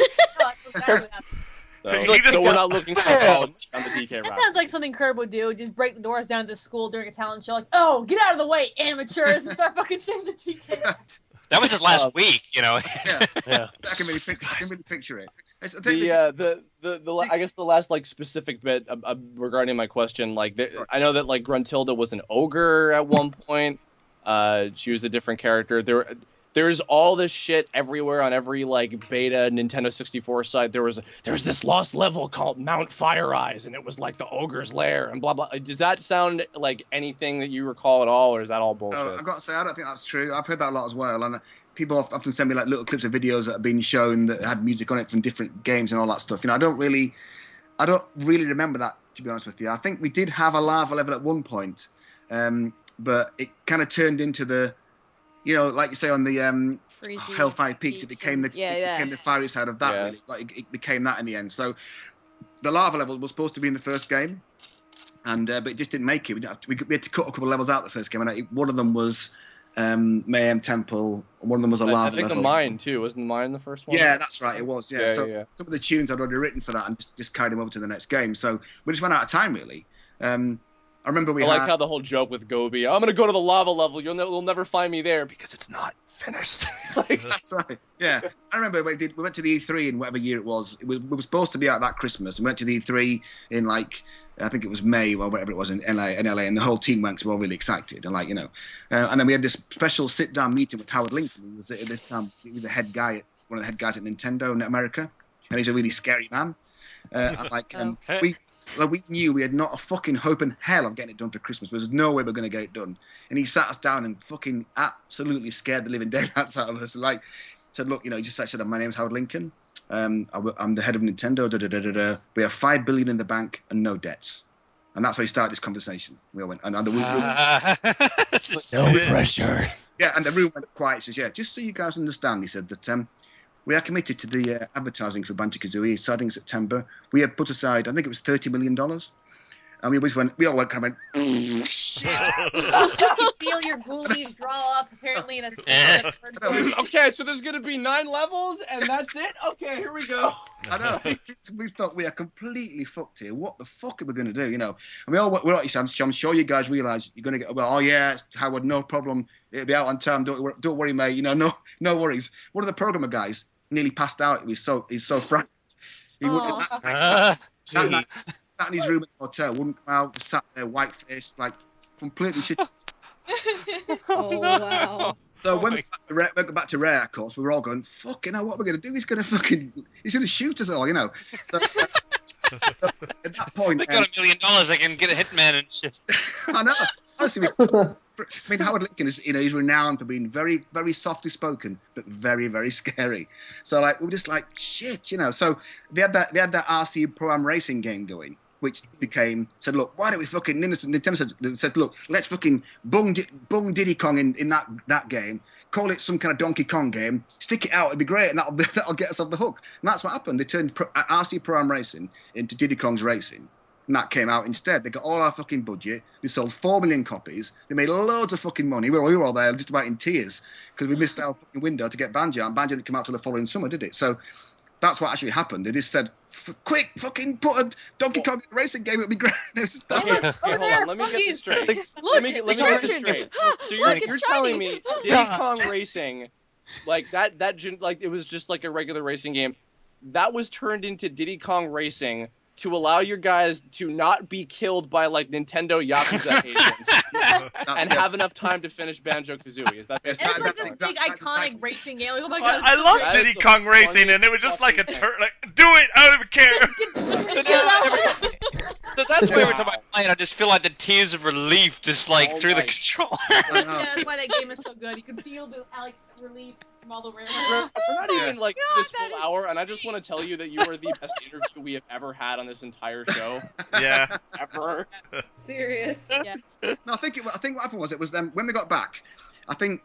So we're not looking for on the DK rap. That sounds like something Curb would do. Just break the doors down to the school during a talent show. Like, oh, get out of the way, amateurs, and start fucking singing the DK rap. That was just last week, Yeah. I can really picture it. I guess the last like specific bit regarding my question, like I know that like Gruntilda was an ogre at one point. She was a different character. There's all this shit everywhere on every like beta Nintendo 64 site. There's this lost level called Mount Fire Eyes, and it was like the ogre's lair and blah blah. Does that sound like anything that you recall at all, or is that all bullshit? I've got to say, I don't think that's true. I've heard that a lot as well, and people often send me like little clips of videos that have been shown that had music on it from different games and all that stuff. You know, I don't really remember that, to be honest with you. I think we did have a lava level at one point, but it kind of turned into the, you know, like you say on the Hellfire Peaks, it became the fiery side of that. Yeah. Really, like it became that in the end. So the lava level was supposed to be in the first game, and but it just didn't make it. We had to cut a couple of levels out the first game, and one of them was Mayhem Temple. One of them was a lava level. I think the mine too. Wasn't the mine the first one? Yeah, that's right. It was. Yeah. So some of the tunes I'd already written for that, and just carried them over to the next game. So we just ran out of time, really. I remember I like how the whole joke with Gobi, I'm going to go to the lava level, you'll never find me there, because it's not finished. That's right, yeah. I remember we went to the E3 in whatever year it was. We were supposed to be out that Christmas, and we went to the E3 in, like, I think it was May, or whatever it was in LA, and the whole team went, we were all really excited, and like, you know. And then we had this special sit-down meeting with Howard Lincoln. He was, at this time, he was a head guy, one of the head guys at Nintendo in America, and he's a really scary man. We knew we had not a fucking hope in hell of getting it done for Christmas. There was no way we were going to get it done. And he sat us down and fucking absolutely scared the living daylights out of us. And like, said, look, you know, he just said, my name's Howard Lincoln. I'm the head of Nintendo. We have $5 billion in the bank and no debts. And that's how he started this conversation. We all went, no pressure. Yeah, and the room went quiet. He says, yeah, just so you guys understand, he said that we are committed to the advertising for Banjo-Kazooie starting in September. We have put aside, I think it was $30 million. And we all went kind of went, shit. You can feel your ghoulies draw up, apparently, in a Okay, so there's going to be 9 levels, and that's it? Okay, here we go. I know. We thought we are completely fucked here. What the fuck are we going to do, you know? And I'm sure you guys realise you're going to get, well, oh yeah, Howard, no problem. It'll be out on time. Don't worry, mate. You know, no worries. One of the programmer guys nearly passed out. He's so frightened. He wouldn't sat in his room at the hotel, wouldn't come out, just sat there, white faced, like completely shit. Oh wow. So when we got back to Rare, of course, we were all going, fucking hell, what are we going to do? He's going to shoot us all, you know. So, at that point, they got $1 million. I can get a hitman and shit. I know. Honestly, I mean, Howard Lincoln is, you know, he's renowned for being very, very softly spoken, but very, very scary. So like, we were just like, shit, you know. So they had that RC Pro-Am racing game going, which said, look, why don't we fucking, Nintendo said, look, let's fucking bung Diddy Kong in that game, call it some kind of Donkey Kong game, stick it out, it'd be great, and that'll get us off the hook. And that's what happened. They turned RC Pro-Am racing into Diddy Kong's Racing. And that came out instead. They got all our fucking budget. They sold 4 million copies. They made loads of fucking money. We were all there just about in tears because we missed our fucking window to get Banjo. And Banjo didn't come out till the following summer, did it? So that's what actually happened. They just said, quick, fucking put a Donkey Kong racing game. It'd be great. It was just hold on. Let me get this straight. Let me get this straight. So you're telling me Diddy Kong Racing, like that like it was just like a regular racing game, that was turned into Diddy Kong Racing to allow your guys to not be killed by like Nintendo Yakuza agents and have enough time to finish Banjo-Kazooie. Is that it's like this big iconic racing game. Like, oh my god! I love Diddy Kong Racing, and it was just like a do it. I don't even care. So that's why every time I play it, I just feel like the tears of relief just like through the control. Yeah, that's why that game is so good. You can feel the relief from all the way around. We're not even like this full hour, and I just want to tell you that you are the best interview we have ever had on this entire show. Yeah. Ever. Serious. Yes. No, I think what happened was when we got back. I think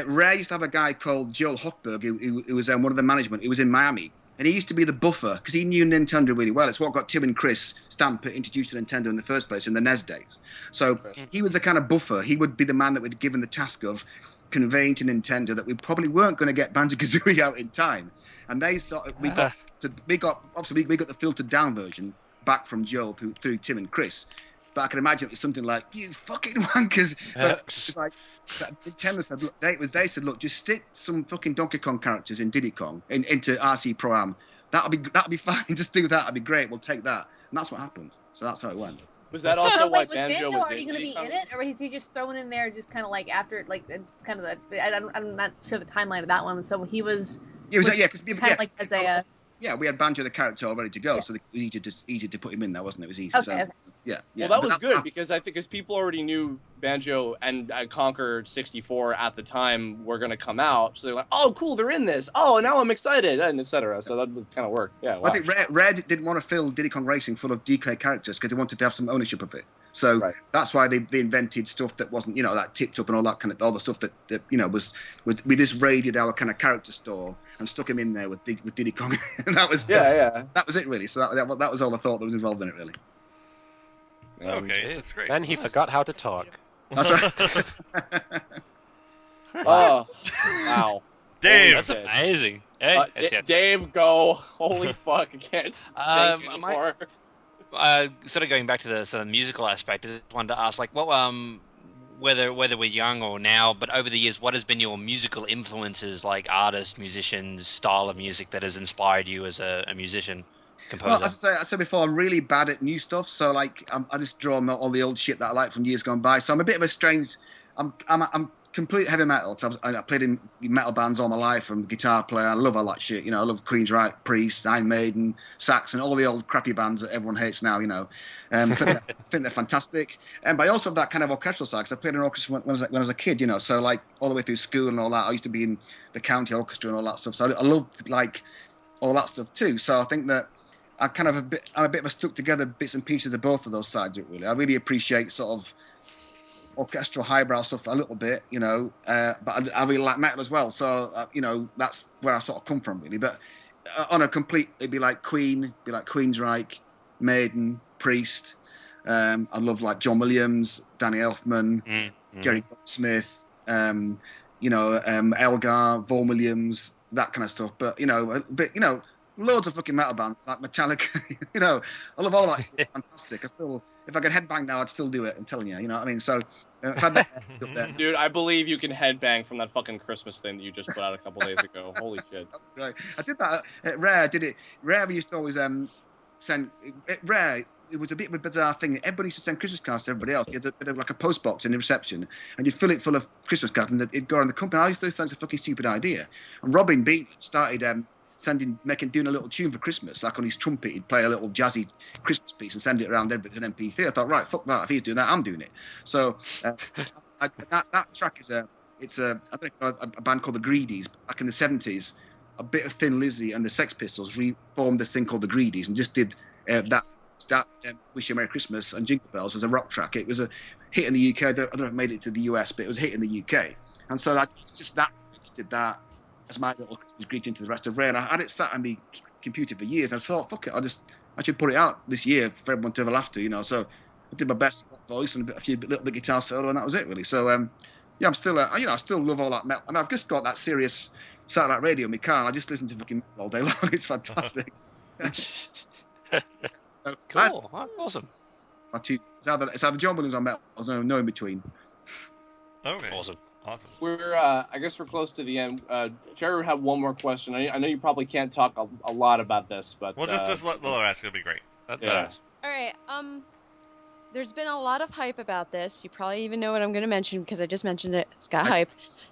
Rare used to have a guy called Joel Hochberg who was one of the management. He was in Miami, and he used to be the buffer because he knew Nintendo really well. It's what got Tim and Chris Stamper introduced to Nintendo in the first place in the NES days. So he was the kind of buffer. He would be the man that would be given the task of conveying to Nintendo that we probably weren't going to get Banjo-Kazooie out in time. And they we got the filtered down version back from Joel through Tim and Chris. But I can imagine it's something like, you fucking wankers. But it's like, Nintendo said, look, they said, look, just stick some fucking Donkey Kong characters in Diddy Kong, into RC Pro-Am. That'll be fine. Just do that. That'd be great. We'll take that. And that's what happened. So that's how it went. Was that also why was Banjo already going to be in it? Or is he just thrown in there just kind of like after, like, it's kind of I'm not sure the timeline of that one. So he was kind of like as a... Yeah, we had Banjo the character all ready to go, so it was easy to put him in there, wasn't it? It was easy. Okay. Yeah. Well, that was good because I think people already knew Banjo and Conquer 64 at the time were going to come out, so they're like, "Oh, cool, they're in this. Oh, now I'm excited," and etc. So that would kind of work. Yeah. Wow. I think Rare didn't want to fill Diddy Kong Racing full of DK characters because they wanted to have some ownership of it. So that's why they invented stuff that wasn't, that tipped up and all that kind of all the stuff that we just raided our kind of character store and stuck him in there with Diddy Kong. And that was that was it really. So that was all the thought that was involved in it really. Okay, that's great. Then he forgot how to talk. That's right. Oh, wow. Dave, that's amazing. Hey, Dave, go. Holy fuck, I can't take anymore. Sort of going back to the sort of musical aspect, I just wanted to ask, like, whether we're young or now, but over the years, what has been your musical influences, like artists, musicians, style of music that has inspired you as a musician, composer? Well, as I said before, I'm really bad at new stuff, so like I just draw on all the old shit that I like from years gone by. So I'm a bit of a strange. I'm complete heavy metal. So I played in metal bands all my life. I'm a guitar player. I love all that shit. I love Queensryche, Priest, Iron Maiden, Saxon, all the old crappy bands that everyone hates now. I think they're fantastic. But I also have that kind of orchestral side because I played in an orchestra when I was a kid. So like all the way through school and all that. I used to be in the county orchestra and all that stuff. So I love like all that stuff too. So I think that I'm a bit of a stuck together bits and pieces of both of those sides. Really, I really appreciate sort of orchestral highbrow stuff a little bit, but I really like metal as well. So that's where I sort of come from really. But on a complete, it'd be like Queen, Queensryche, Maiden, Priest. I love like John Williams, Danny Elfman, Jerry Goldsmith, Elgar, Vaughan Williams, that kind of stuff. But loads of fucking metal bands like Metallica. I love all that. It's fantastic. If I could headbang now, I'd still do it. I'm telling you. You know what I mean? So, if I had that up there. Dude, I believe you can headbang from that fucking Christmas thing that you just put out a couple days ago. Holy shit! Right, I did that at Rare. Did it? Rare we used to always send. At Rare, it was a bit of a bizarre thing. Everybody used to send Christmas cards to everybody else. You had a bit of like a post box in the reception, and you'd fill it full of Christmas cards, and it'd go around the company. I used to think it was a fucking stupid idea. And Robin Bean started doing a little tune for Christmas, like on his trumpet, he'd play a little jazzy Christmas piece and send it around everybody as an MP3. I thought, right, fuck that. If he's doing that, I'm doing it. So that track is I think a band called the Greedies back in the 70s. A bit of Thin Lizzy and the Sex Pistols reformed this thing called the Greedies and just did that Wish You a Merry Christmas and Jingle Bells as a rock track. It was a hit in the UK. I don't know if it made it to the US, but it was a hit in the UK. And so I just did that as my little Christmas greeting to the rest of Rare. And I had it sat on my computer for years. I thought, fuck it, I should put it out this year for everyone to have a laugh to, So I did my best voice and a few little bit guitar solo, and that was it really. So I'm still, I still love all that metal. I mean, I've just got that serious satellite radio in my car, and I just listen to fucking metal all day long. It's fantastic. Cool, awesome. It's either John Williams or metal. There's no in between. Okay. Awesome. We're, I guess we're close to the end. Jerry would have one more question. I know you probably can't talk a lot about this, but... Well, just let Lilo ask. It'll be great. Yeah. All right, there's been a lot of hype about this. You probably even know what I'm going to mention because I just mentioned it. It's got hype.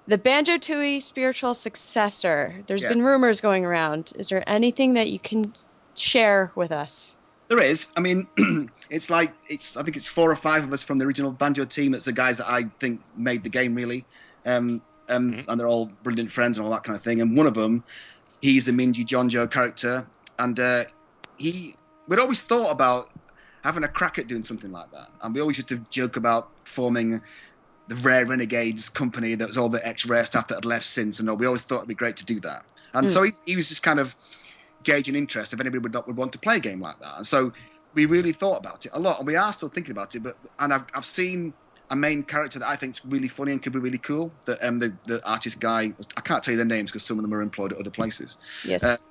The Banjo-Tooie spiritual successor. There's been rumors going around. Is there anything that you can share with us? There is. I mean, it's like I think it's 4 or 5 of us from the original Banjo team. It's the guys that I think made the game really, and they're all brilliant friends and all that kind of thing. And one of them, he's a Minji Jonjo character, and we'd always thought about having a crack at doing something like that. And we always used to joke about forming the Rare Renegades company that was all the ex-Rare staff that had left since, and all. We always thought it'd be great to do that. And so he was just kind of gauging interest if anybody would want to play a game like that. And so we really thought about it a lot, and we are still thinking about it. And I've seen a main character that I think is really funny and could be really cool. The artist guy, I can't tell you their names because some of them are employed at other places. Yes.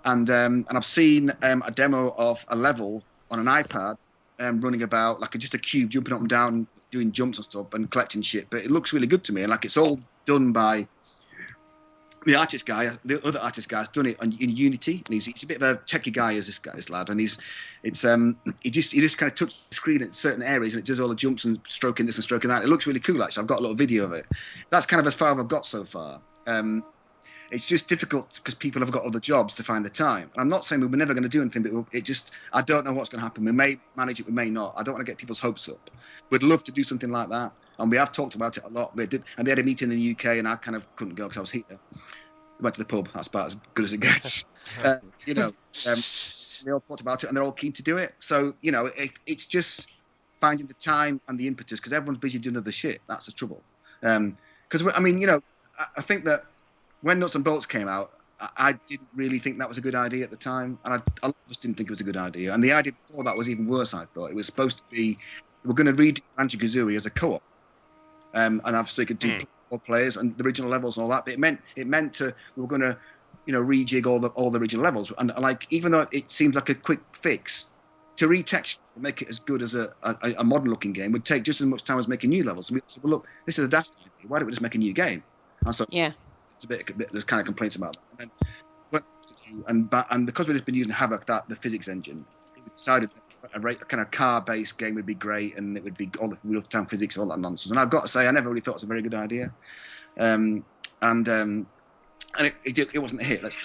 And I've seen a demo of a level on an iPad running about like just a cube jumping up and down, doing jumps and stuff and collecting shit. But it looks really good to me, and like it's all done by the artist guy. The other artist guy's done it in Unity, and he's a bit of a techie guy as this lad, and he just kind of touches the screen at certain areas and it does all the jumps and stroking this and stroking that. It looks really cool actually. I've got a little video of it. That's kind of as far as I've got so far. It's just difficult because people have got other jobs to find the time. And I'm not saying we're never going to do anything, but I don't know what's going to happen. We may manage it, we may not. I don't want to get people's hopes up. We'd love to do something like that, and we have talked about it a lot. And they had a meeting in the UK, and I kind of couldn't go because I was here. We went to the pub. That's about as good as it gets. They all talked about it, and they're all keen to do it. So it's just finding the time and the impetus because everyone's busy doing other shit. That's the trouble. Because I think that when Nuts and Bolts came out, I didn't really think that was a good idea at the time, and I just didn't think it was a good idea. And the idea before that was even worse. I thought it was supposed to be we're going to redo Banjo-Kazooie as a co-op, and obviously could do all players and the original levels and all that. But it meant we were going to rejig all the original levels, and like even though it seems like a quick fix to retexture and make it as good as a modern looking game would take just as much time as making new levels. And we said, well, look, this is a daft idea. Why don't we just make a new game? And so it's a bit there's kind of complaints about that. And because we've just been using Havoc, the physics engine, we decided that a kind of car-based game would be great, and it would be all the real-time physics, all that nonsense. And I've got to say, I never really thought it was a very good idea. And it wasn't a hit.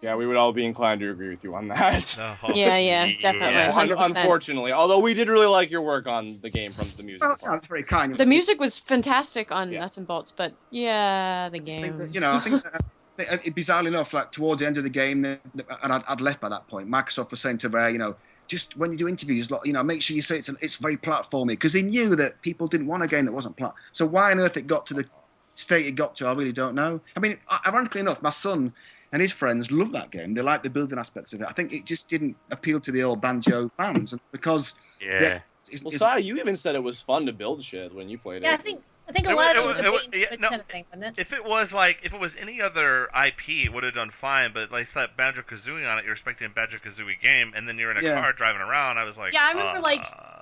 Yeah, we would all be inclined to agree with you on that. Yeah, definitely. 100%. Unfortunately, although we did really like your work on the game from the music. That's very kind. The music was fantastic on Nuts and Bolts, but the game. I think bizarrely enough, like towards the end of the game, and I'd left by that point. Microsoft was saying to Rare, just when you do interviews, make sure you say it's very platformy, because they knew that people didn't want a game that wasn't plat. So why on earth it got to the state it got to, I really don't know. I mean, ironically enough, my son and his friends love that game. They like the building aspects of it. I think it just didn't appeal to the old Banjo fans because Sai, you even said it was fun to build shit when you played it. Yeah, I think a lot of it was kind of thing, wasn't it? If it was any other IP, it would have done fine. But like that Banjo-Kazooie on it, you're expecting a Banjo-Kazooie game, and then you're in a car driving around. I was like, I remember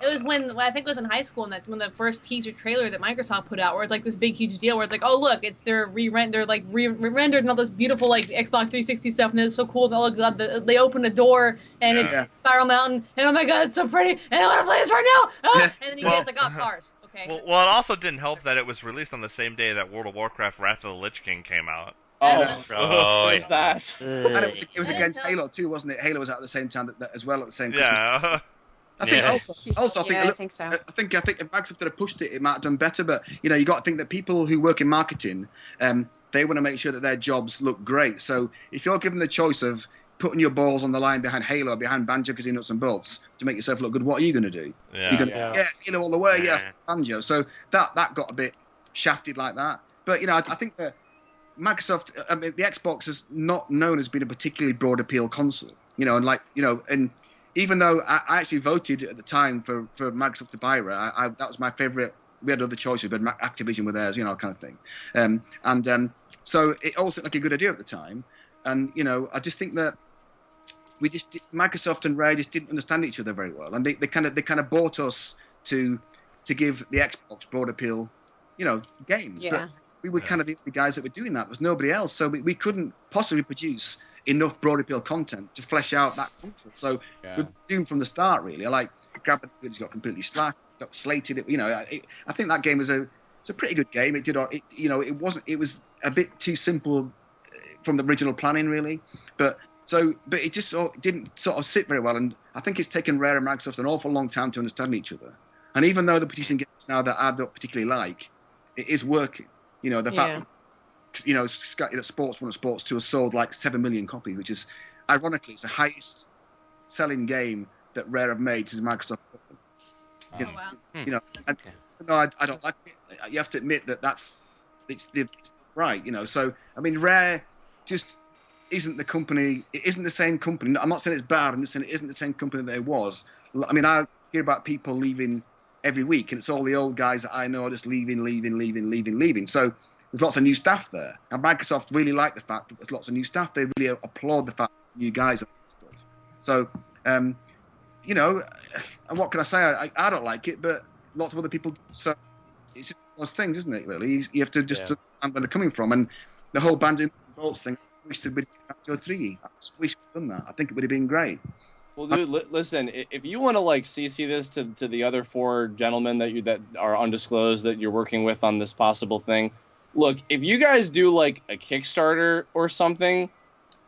it was when I think it was in high school, when the first teaser trailer that Microsoft put out, where it's like this big huge deal, where it's like, oh look, they're re-rendered and all this beautiful like Xbox 360 stuff, and it's so cool. They open a door and it's Spiral Mountain, and oh my god, it's so pretty, and I want to play this right now. And then you get cars. Okay. Well, it also didn't help that it was released on the same day that World of Warcraft Wrath of the Lich King came out. There's that. And it was against Halo too, wasn't it? Halo was out at the same time as well at the same Christmas. Yeah. I think so. I think if Microsoft had pushed it, it might have done better. But you got to think that people who work in marketing, they want to make sure that their jobs look great. So if you're given the choice of putting your balls on the line behind Halo, behind Banjo-Kazooie Nuts and Bolts to make yourself look good, what are you going to do? You're going to, all the way, Banjo. So that got a bit shafted like that. But I think that Microsoft, the Xbox is not known as being a particularly broad appeal console. And even though I actually voted at the time for Microsoft to buy Rare, that was my favorite. We had other choices, but Activision were theirs, kind of thing. So it all seemed like a good idea at the time. And I just think that Microsoft and Rare just didn't understand each other very well, and they kind of bought us to give the Xbox broad appeal, games. Yeah. But we were kind of the guys that were doing that. There was nobody else, so we couldn't possibly produce enough broad appeal content to flesh out that console. So we were doomed from the start, really. Grab it, got completely got slated. I think that game was it's a pretty good game. It was a bit too simple from the original planning, really. But So, but it just didn't sort of sit very well, and I think it's taken Rare and Microsoft an awful long time to understand each other. And even though they're producing games now that I don't particularly like, it is working. You know, the fact, you know, Sports 1 and Sports 2 have sold like 7 million copies, which is, ironically, it's the highest selling game that Rare have made since Microsoft. You know, and, no, I don't like it. You have to admit that it's right. You know, so I mean, Rare just isn't the company. It isn't the same company. I'm not saying it's bad. I'm just saying it isn't the same company that it was. I mean, I hear about people leaving every week, and it's all the old guys that I know are just leaving. So there's lots of new staff there, and Microsoft really like the fact that there's lots of new staff. They really applaud the fact that new guys are stuff. So, you know, and what can I say? I don't like it, but lots of other people. So it's just those things, isn't it? Really, you have to just understand where they're coming from, and the whole banjo bolts thing. I wish they'd been Banjo 3. I just wish we'd done that. I think it would have been great. Well, dude, listen. If you want to like CC this to the other 4 gentlemen that are undisclosed that you're working with on this possible thing, look, if you guys do like a Kickstarter or something,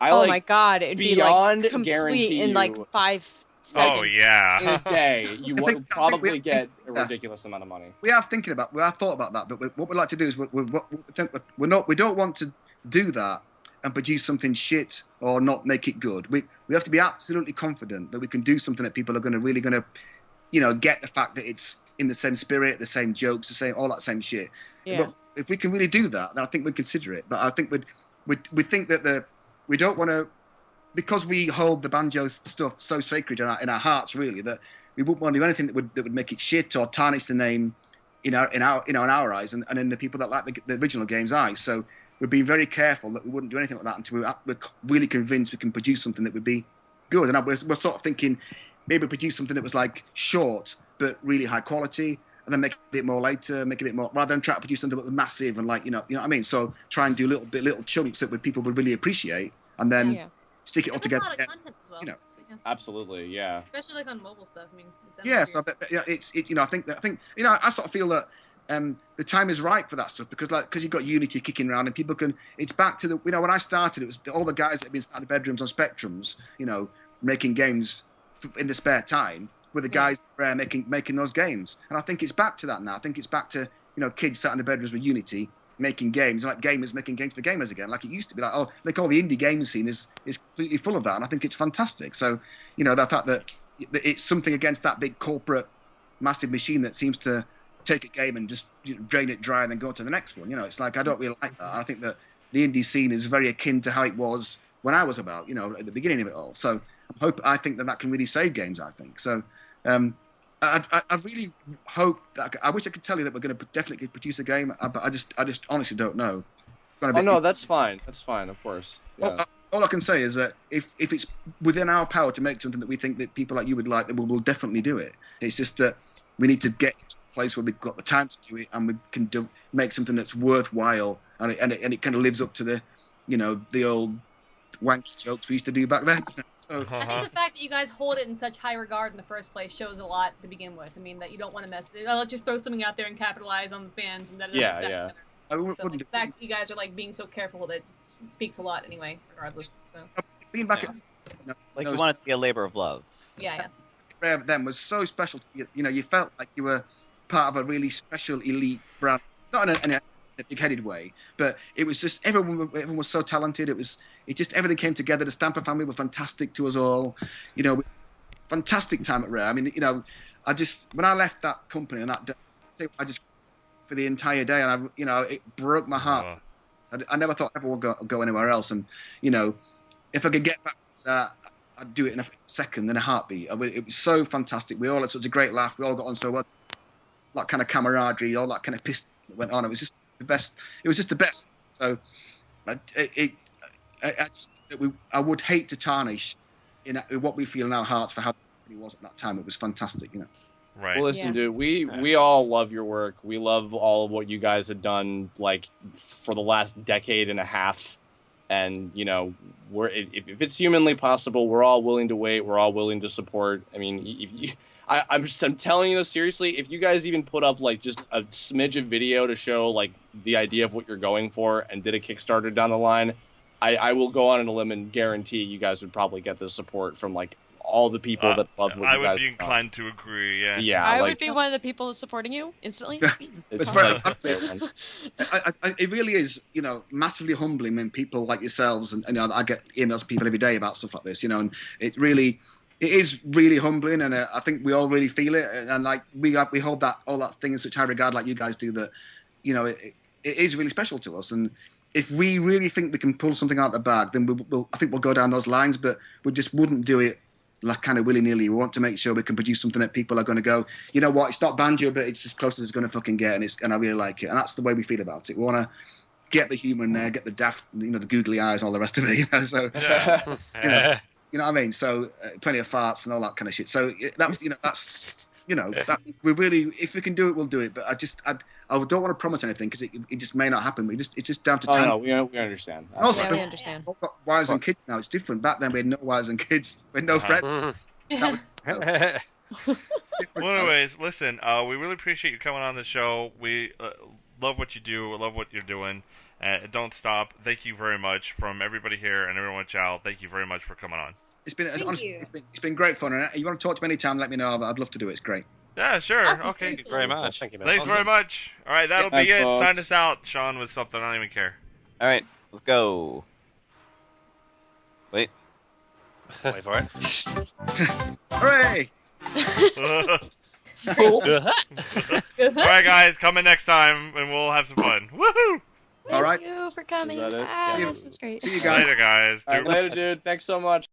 oh my god, it'd be like complete guarantee in like 5 seconds. Oh yeah, in a day you will probably get a ridiculous amount of money. We have thought about that, but what we'd like to do is we don't want to do that and produce something shit or not make it good. We have to be absolutely confident that we can do something that people are really going to, you know, get the fact that it's in the same spirit, the same jokes, the same all that same shit. Yeah. But if we can really do that, then I think we'd consider it. But I think we think that we don't want to, because we hold the banjo stuff so sacred in our hearts, really, that we wouldn't want to do anything that would make it shit or tarnish the name in our eyes and in the people that like the original game's eyes. So we've been very careful that we wouldn't do anything like that until we're really convinced we can produce something that would be good. And we're sort of thinking maybe produce something that was like short but really high quality, and then make it a bit more later, rather than try to produce something that was massive and like you know what I mean. So try and do little chunks that people would really appreciate, and then stick it all together. A lot of content as well. You know. Absolutely, yeah. Especially like on mobile stuff. I mean, it's you know I think you know I sort of feel that the time is right for that stuff because you've got Unity kicking around and people can. It's back to the when I started, it was all the guys that had been sat in the bedrooms on Spectrums, you know, making games in the spare time, were the guys making those games, and I think it's back to that now. I think it's back to, you know, kids sat in the bedrooms with Unity making games, like gamers making games for gamers again, like it used to be. Like like all the indie game scene is completely full of that, and I think it's fantastic. So, you know, the fact that it's something against that big corporate massive machine that seems to take a game and just drain it dry and then go to the next one. You know, it's like I don't really like that. I think that the indie scene is very akin to how it was when I was about, you know, at the beginning of it all. So I think that can really save games. I think so. I really hope that I wish I could tell you that we're going to definitely produce a game, but I just honestly don't know. No, that's fine. That's fine, of course. Yeah. All I can say is that if it's within our power to make something that we think that people like you would like, then we'll definitely do it. It's just that we need to get to a place where we've got the time to do it and we can make something that's worthwhile and it kind of lives up to the, you know, the old wanky jokes we used to do back then. So, I think the fact that you guys hold it in such high regard in the first place shows a lot to begin with. I mean, that you don't want to mess it. I'll just throw something out there and capitalize on the fans and that. Yeah. So the fact that you guys are like being so careful with it speaks a lot anyway, regardless. So being back at, you know, like you want it to be a labor of love. Yeah. Rare then was so special. You know, you felt like you were part of a really special elite brand, not in a big-headed way, but it was just everyone was so talented. It just everything came together. The Stamper family were fantastic to us all. You know, fantastic time at Rare. I mean, you know, when I left that company on that day, I just for the entire day, and it broke my heart. I never thought I ever would go anywhere else, and you know, if I could get back to that, I'd do it in a second, in a heartbeat. It was so fantastic. We all had such a great laugh. We all got on so well. That kind of camaraderie, all that kind of piss that went on. It was just the best. It was just the best. So, I would hate to tarnish what we feel in our hearts for how it was at that time. It was fantastic, you know. Right. Well, listen, dude, we all love your work. We love all of what you guys have done, like for the last decade and a half. And you know, if it's humanly possible, we're all willing to wait. We're all willing to support. I mean, I'm telling you this seriously. If you guys even put up like just a smidge of video to show like the idea of what you're going for, and did a Kickstarter down the line, I will go on a limb and guarantee you guys would probably get the support from like all the people that love what I you would guys be inclined to agree. Yeah. Yeah, I like, would be one of the people supporting you instantly. it's very- it it really is, massively humbling when people like yourselves and I get emails from people every day about stuff like this, and it is really humbling, and I think we all really feel it, and like we hold all that thing in such high regard, like you guys do, that it is really special to us. And if we really think we can pull something out of the bag, then I think we'll go down those lines, but we just wouldn't do it like kind of willy-nilly. We want to make sure we can produce something that people are going to go, you know what, it's not banjo, but it's as close as it's going to fucking get, and I really like it. And that's the way we feel about it. We want to get the humour in there, get the daft, the googly eyes and all the rest of it, so Yeah. you know what I mean? So plenty of farts and all that kind of shit. So that that we really, if we can do it, we'll do it. But I don't want to promise anything because it just may not happen. It's just down to time. no, we understand. Also, Yeah, we understand. we've got wives and kids now. It's different. Back then we had no wives and kids. We had no friends. That was Well, anyways, listen. We really appreciate you coming on the show. We love what you do. We love what you're doing. Don't stop. Thank you very much from everybody here and everyone at Whachow. Thank you very much for coming on. It's been great fun. And you want to talk to me anytime, let me know. I'd love to do it. It's great. Yeah, sure. Awesome. Okay. Thank you very much. Thank you, man. Thanks very much. All right, that'll be Thanks, it. folks. Sign us out, Sean, with something. I don't even care. All right, let's go. Wait. Wait for it. Hooray! All right, guys, come in next time, and we'll have some fun. Woohoo! All right. Thank you for coming. Is that it? Ah, See you. this was great. See you guys. Later, guys. All right, later, dude. Thanks so much.